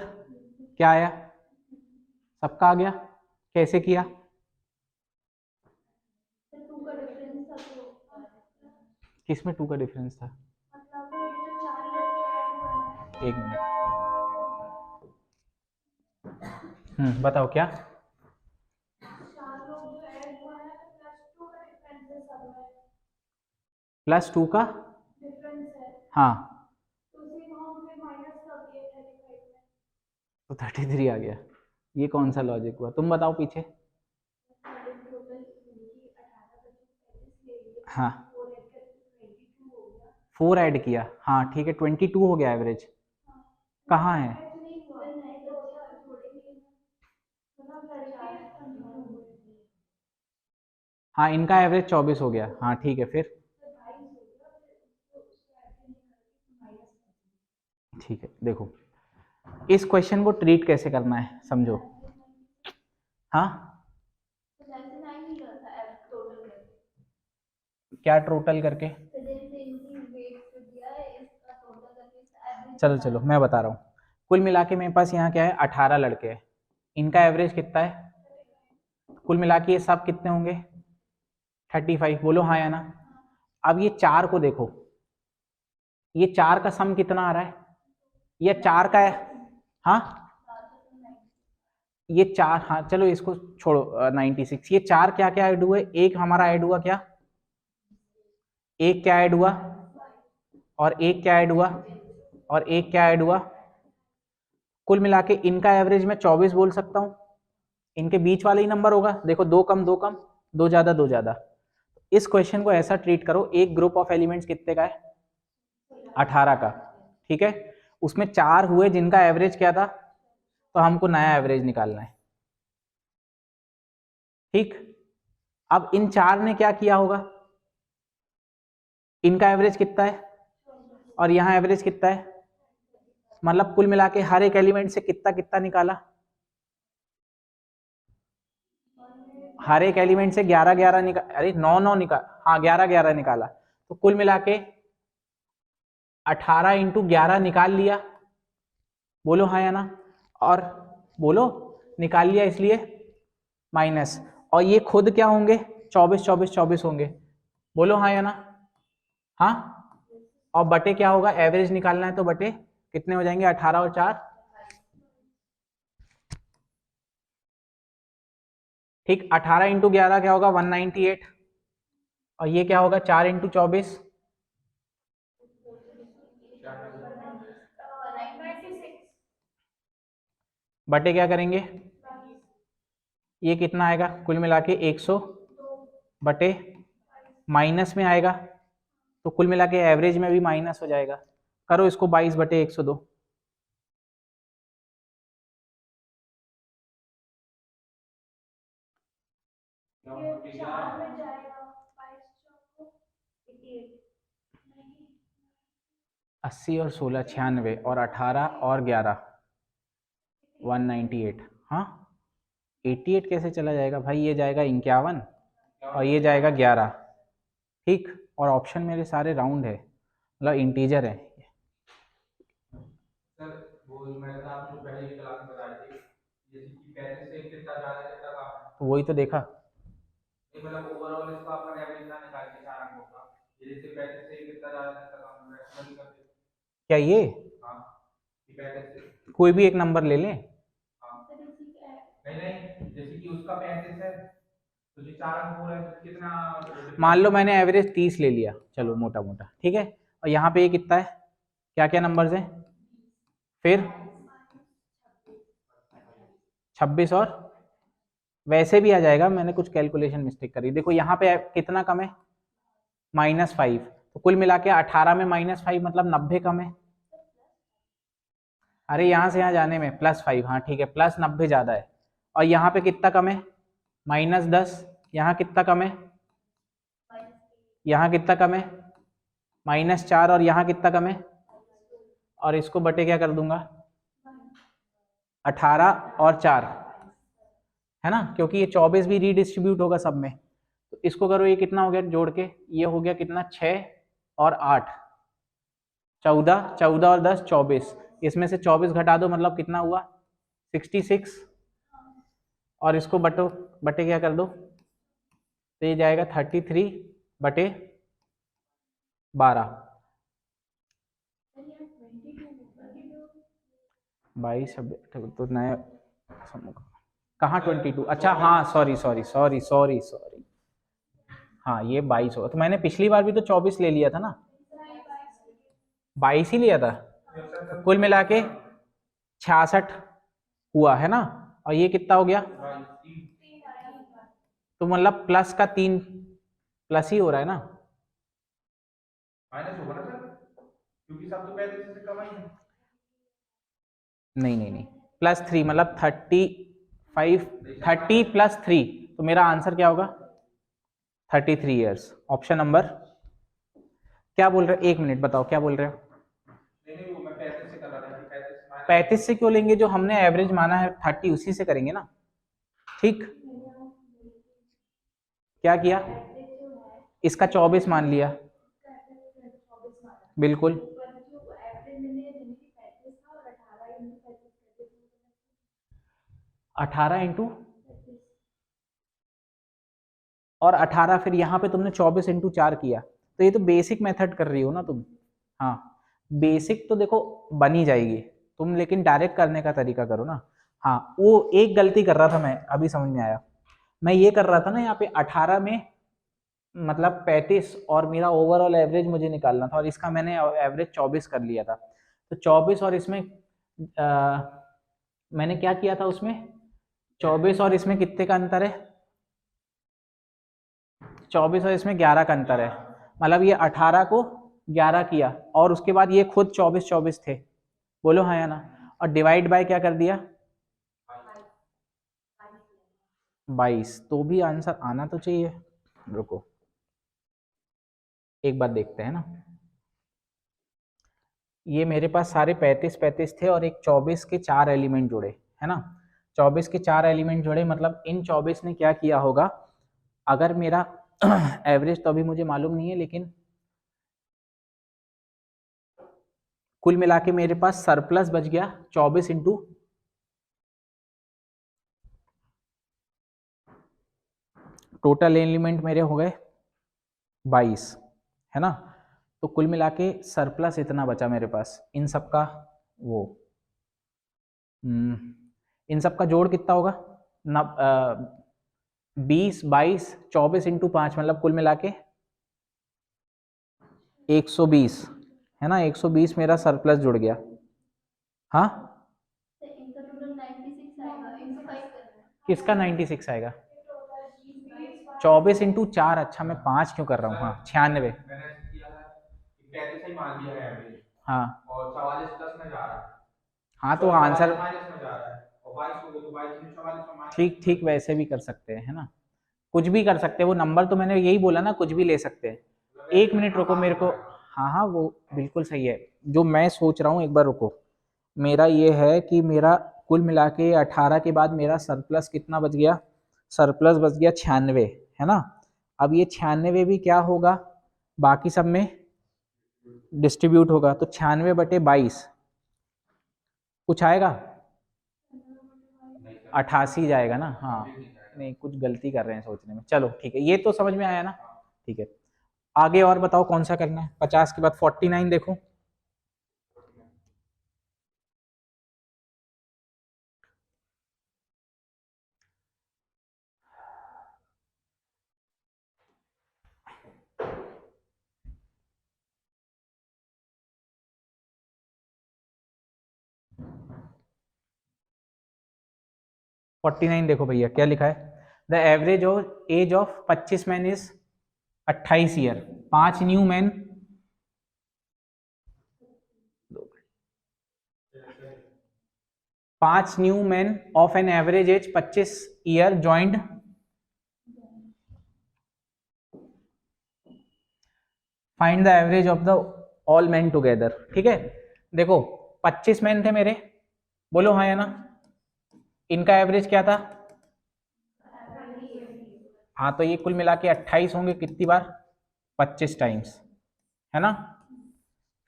क्या आया? सबका आ गया? कैसे किया? किसमें 2 का डिफरेंस था? एक मिनट। बताओ क्या? +2 का हाँ, तो 33 आ गया। ये कौन सा लॉजिक हुआ? तुम बताओ पीछे। हाँ, 4 ऐड किया, हाँ ठीक है, 22 हो गया एवरेज। कहाँ है? हाँ, इनका एवरेज 24 हो गया, हाँ ठीक है, फिर ठीक है। देखो इस क्वेश्चन को ट्रीट कैसे करना है समझो। हाँ, क्या टोटल करके? चलो चलो मैं बता रहा हूँ। कुल मिला के मेरे पास यहाँ क्या है, 18 लड़के हैं। इनका एवरेज कितना है? कुल मिला के ये सब कितने होंगे? 35। बोलो हाँ या ना। अब ये 4 को देखो, ये 4 का सम कितना आ रहा है? ये 4 का है, हाँ ये 4, हाँ चलो इसको छोड़ो, 96। ये 4 क्या क्या ऐड हुए? एक हमारा ऐड हुआ क्या? एक क्या ऐड हुआ? और एक क्या ऐड हुआ? और एक क्या ऐड हुआ? कुल मिला के इनका एवरेज मैं 24 बोल सकता हूँ। इनके बीच वाला ही नंबर होगा, देखो 2 कम 2 कम, 2 ज्यादा 2 ज्यादा। इस क्वेश्चन को ऐसा ट्रीट करो, एक ग्रुप ऑफ एलिमेंट्स कितने का है? 18 का, ठीक है। उसमें 4 हुए जिनका एवरेज क्या था, तो हमको नया एवरेज निकालना है, ठीक। अब इन 4 ने क्या किया होगा? इनका एवरेज कितना है और यहाँ एवरेज कितना है? मतलब कुल मिला के हर एक एलिमेंट से कितना कितना निकाला? हर एक एलिमेंट से 11 11 निकाल, अरे 9 9 निकाल, हाँ 11 11 निकाला। तो कुल मिला के 18 इंटू 11 निकाल लिया। बोलो हाँ या ना। और बोलो निकाल लिया, इसलिए माइनस। और ये खुद क्या होंगे? 24 24 24 होंगे। बोलो हाँ या ना। हाँ, और बटे क्या होगा? एवरेज निकालना है तो बटे कितने हो जाएंगे? 18 और 4, ठीक। 18 इंटू 11 क्या होगा? 198। और ये क्या होगा? 4 इंटू 24, बटे क्या करेंगे? ये कितना आएगा? कुल मिला के 100 बटे माइनस में आएगा, तो कुल मिला के एवरेज में भी माइनस हो जाएगा। करो इसको 22 बटे 102। अस्सी और 16 96, और 18 और 11 198। हाँ 88 कैसे चला जाएगा भाई? ये जाएगा 51 और ये जाएगा 11, ठीक। और ऑप्शन मेरे सारे राउंड है, मतलब इंटीजर है। सर वो मैंने आपको पहले की क्लास में बताया थी, जैसे कि 35 से कितना ज्यादा कितना कम है, तो वही तो देखा। ये मतलब ओवरऑल इसका अपन एवरेज ना निकाल के 4 अंकों का, जैसे 35 से कितना ज्यादा कितना कम है, रैशनल कर दे। क्या ये? हाँ, कि 35 से कोई भी एक नंबर ले लें। हाँ नहीं नहीं, जैसे कि उसका 35 है तो जो 4 अंक पूरा है कितना, मान लो मैंने एवरेज 30 ले लिया, चलो मोटा मोटा, ठीक है। और यहाँ पे ये कितना है? क्या क्या नंबर्स हैं? फिर 26 और वैसे भी आ जाएगा, मैंने कुछ कैलकुलेशन मिस्टेक करी। देखो यहाँ पे कितना कम है? -5। तो कुल मिला के 18 में -5 मतलब 90 कम है। अरे यहाँ से यहाँ जाने में +5, हाँ ठीक है, +90 ज्यादा है। और यहाँ पे कितना कम है? -10। यहाँ कितना कम है? यहाँ कितना कम है? -4। और यहाँ कितना कम है? और इसको बटे क्या कर दूंगा? 18 और 4, है ना, क्योंकि ये 24 भी रीडिस्ट्रीब्यूट होगा सब में। तो इसको करो, ये कितना हो गया जोड़ के? ये हो गया कितना? 6 और 8, 14, 14 और 10 24। इसमें से 24 घटा दो मतलब कितना हुआ 66, और इसको बटो बटे क्या कर दो तो ये जाएगा 33 बटे 12, 22 तो नया कहाँ 22, अच्छा हाँ sorry sorry sorry sorry sorry, हाँ ये 22 होगा। तो मैंने पिछली बार भी तो 24 ले लिया था ना, 22 ही लिया था, कुल मिला के 66 हुआ है ना, और ये कितना हो गया, तो मतलब प्लस का 3 प्लस ही हो रहा है ना, माइनस होगा ना सर, क्योंकि सब तो 35 से कम ही है। नहीं नहीं नहीं, +3 मतलब 35, 30 + 3, तो मेरा आंसर क्या होगा 33 ईयर्स। ऑप्शन नंबर, क्या बोल रहे हो, 1 मिनट बताओ क्या बोल रहे हो। नहीं वो मैं 35 से कर रहा था, 35 से क्यों लेंगे, जो हमने एवरेज माना है 30 उसी से करेंगे ना। ठीक, क्या किया, इसका 24 मान लिया, बिल्कुल 18 इंटू, और 18 फिर यहाँ पे तुमने 24 इंटू 4 किया, तो ये तो बेसिक मेथड कर रही हो ना तुम। हाँ बेसिक तो देखो बन ही जाएगी तुम, लेकिन डायरेक्ट करने का तरीका करो ना। हाँ वो एक गलती कर रहा था मैं, अभी समझ में आया, मैं ये कर रहा था ना यहाँ पे 18 में मतलब 35, और मेरा ओवरऑल एवरेज मुझे निकालना था, और इसका मैंने एवरेज 24 कर लिया था, तो 24 और इसमें मैंने क्या किया था उसमें, 24 और इसमें कितने का अंतर है, 24 और इसमें 11 का अंतर है, मतलब ये 18 को 11 किया, और उसके बाद ये खुद 24 थे, बोलो हाँ या ना, और डिवाइड बाय क्या कर दिया 22, तो भी आंसर आना तो चाहिए। रुको एक बार देखते हैं ना, ये मेरे पास सारे 35 थे और एक 24 के 4 एलिमेंट जुड़े, है ना, 24 के 4 एलिमेंट जुड़े, मतलब इन 24 ने क्या किया होगा, अगर मेरा एवरेज तो अभी मुझे मालूम नहीं है, लेकिन कुल मिला के मेरे पास सरप्लस बच गया 24 इंटू, टोटल एलिमेंट मेरे हो गए 22, है ना, तो कुल मिला के सरप्लस इतना बचा मेरे पास, इन सब का वो इन सब का जोड़ कितना होगा, 20 22 24 इंटू 5, मतलब कुल मिला के 120, है ना, 120 मेरा सरप्लस जुड़ गया। हाँ किसका 96 आएगा, 24 इंटू 4, अच्छा मैं 5 क्यों कर रहा हूँ, हाँ 96, हाँ और 44 प्लस में जा रहा है, हाँ तो आंसर माइनस में जा रहा है, और 22 हो गए तो 22 में 44 में माइनस, ठीक ठीक वैसे भी कर सकते हैं, है ना, कुछ भी कर सकते हैं, वो नंबर तो मैंने यही बोला ना, कुछ भी ले सकते हैं। 1 मिनट रुको मेरे को, हाँ हाँ वो बिल्कुल सही है, जो मैं सोच रहा हूँ एक बार रुको, मेरा ये है कि मेरा कुल मिला के 18 के बाद मेरा सरप्लस कितना बच गया, सरप्लस बच गया 96, है ना, अब ये 96 भी क्या होगा, बाकी सब में डिस्ट्रीब्यूट होगा, तो 96/22 कुछ आएगा, 88 जाएगा ना, हाँ नहीं कुछ गलती कर रहे हैं सोचने में, चलो ठीक है, ये तो समझ में आया ना, ठीक है, आगे और बताओ कौन सा करना है, 50 के बाद 49 देखो, फोर्टी नाइन देखो भैया क्या लिखा है, the average of age of 25 man is 28 year, 5 new man, 5 new man of an average age 25 year joint, find the average of the all man together, ठीक है, देखो 25 मैन थे मेरे, बोलो हाँ या ना, इनका एवरेज क्या था, हाँ तो ये कुल मिला के 28 होंगे कितनी बार, 25 टाइम्स, है ना,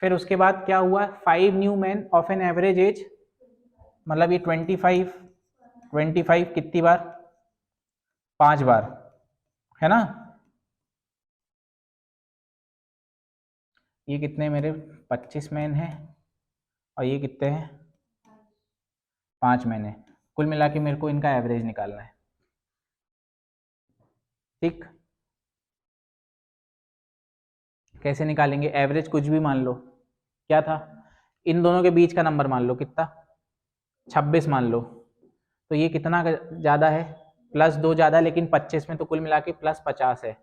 फिर उसके बाद क्या हुआ, 5 new man of an average as, मतलब ये 25 कितनी बार, 5 बार, है ना। ये कितने मेरे 25 मैन है और ये कितने हैं 5 मैन है, कुल मिला के मेरे को इनका एवरेज निकालना है। ठीक, कैसे निकालेंगे, एवरेज कुछ भी मान लो, क्या था, इन दोनों के बीच का नंबर मान लो, कितना 26 मान लो, तो ये कितना ज़्यादा है, +2 ज़्यादा, लेकिन 25 में तो कुल मिला के +50 है,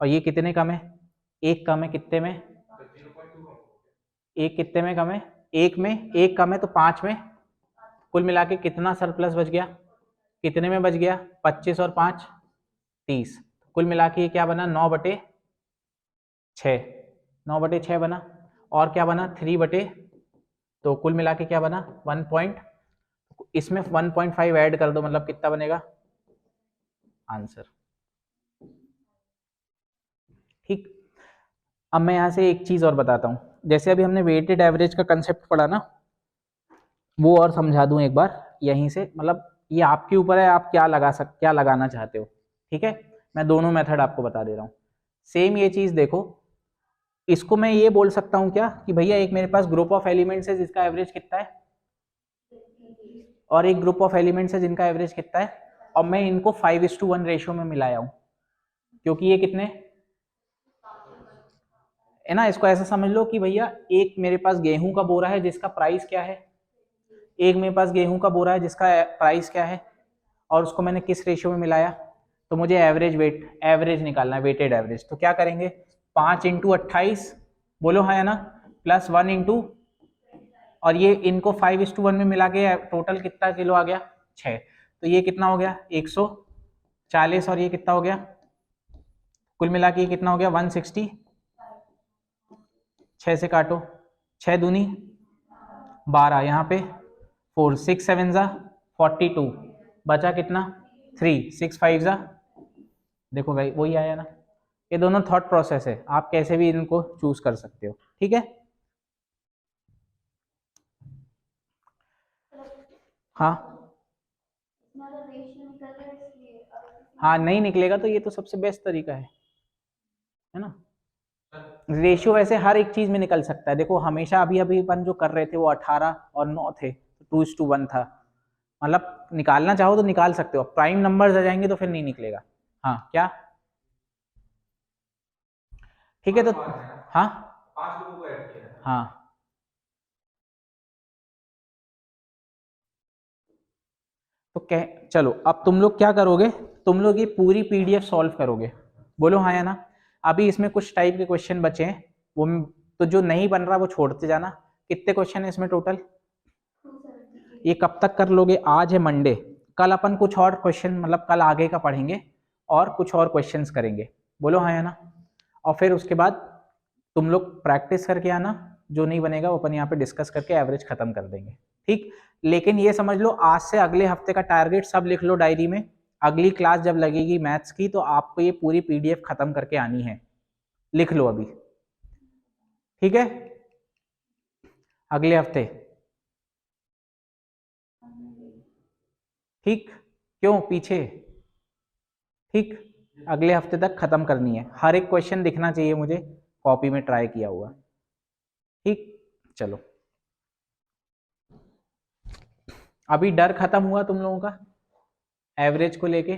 और ये कितने कम है, एक कम है, कितने में, एक कितने में कम है, एक में, एक कम है तो 5 में, कुल मिला के कितना सरप्लस बच गया, कितने में बच गया, 25 और 5 30, कुल मिला के ये क्या बना, 9/6, 9/6 बना, और क्या बना 3/, तो कुल मिला के क्या बना 1 पॉइंट, इसमें 1.5 ऐड कर दो, मतलब कितना बनेगा आंसर। ठीक, अब मैं यहाँ से एक चीज और बताता हूँ, जैसे अभी हमने वेटेड एवरेज का कंसेप्ट पढ़ा ना, वो और समझा दूं एक बार यहीं से, मतलब ये आपके ऊपर है, आप क्या लगाना चाहते हो। ठीक है, मैं दोनों मेथड आपको बता दे रहा हूँ। सेम ये चीज देखो, इसको मैं ये बोल सकता हूँ क्या कि भैया एक मेरे पास ग्रुप ऑफ एलिमेंट्स है जिसका एवरेज कितना है, और एक ग्रुप ऑफ एलिमेंट्स है जिनका एवरेज कितना है, और मैं इनको 5:1 रेशियो में मिलाया हूँ, क्योंकि ये कितने है ना, इसको ऐसा समझ लो कि भैया एक मेरे पास गेहूं का बोरा है जिसका प्राइस क्या है, एक मेरे पास गेहूं का बोरा है जिसका प्राइस क्या है, और उसको मैंने किस रेशियो में मिलाया, तो मुझे एवरेज निकालना है, वेटेड एवरेज। तो क्या करेंगे, 5 × 28, बोलो हाँ है ना, +1 इंटू, और ये इनको 5:1 में मिला के टोटल कितना किलो आ गया 6, तो ये कितना हो गया 140, और ये कितना हो गया, कुल मिला के ये कितना हो गया 160, 6 से काटो, 6 दूनी 12, यहाँ पे 4, 6 7 42, बचा कितना 3, 6 5 देखो भाई वही आया ना। ये दोनों थॉट प्रोसेस है, आप कैसे भी इनको चूज कर सकते हो। ठीक है, हाँ हाँ, नहीं निकलेगा तो ये तो सबसे बेस्ट तरीका है ना। रेशियो वैसे हर एक चीज में निकल सकता है, देखो हमेशा अभी अभी अपन जो कर रहे थे वो 18 और 9 थे, 2:1 था, मतलब निकालना चाहो तो निकाल सकते हो, प्राइम नंबर्स आ जाएंगे तो फिर नहीं निकलेगा। हाँ क्या, ठीक है, तो हाँ 5 लोगों को ऐड किया है, हाँ तो कह चलो अब तुम लोग क्या करोगे, तुम लोग ये पूरी पीडीएफ सॉल्व करोगे, बोलो हाँ या ना। अभी इसमें कुछ टाइप के क्वेश्चन बचे हैं, वो तो जो नहीं बन रहा वो छोड़ते जाना। कितने क्वेश्चन है इसमें टोटल, ये कब तक कर लोगे, आज है मंडे, कल अपन कुछ और क्वेश्चन, मतलब कल आगे का पढ़ेंगे और कुछ और क्वेश्चंस करेंगे, बोलो हाँ या ना। और फिर उसके बाद तुम लोग प्रैक्टिस करके आना, जो नहीं बनेगा वो अपन यहाँ पे डिस्कस करके एवरेज खत्म कर देंगे। ठीक, लेकिन ये समझ लो आज से अगले हफ्ते का टारगेट सब लिख लो डायरी में, अगली क्लास जब लगेगी मैथ्स की तो आपको ये पूरी पीडीएफ खत्म करके आनी है, लिख लो अभी। ठीक है, अगले हफ्ते, ठीक, क्यों पीछे, ठीक, अगले हफ्ते तक खत्म करनी है, हर एक क्वेश्चन दिखना चाहिए मुझे कॉपी में ट्राई किया हुआ। ठीक, चलो अभी डर खत्म हुआ तुम लोगों का एवरेज को लेके।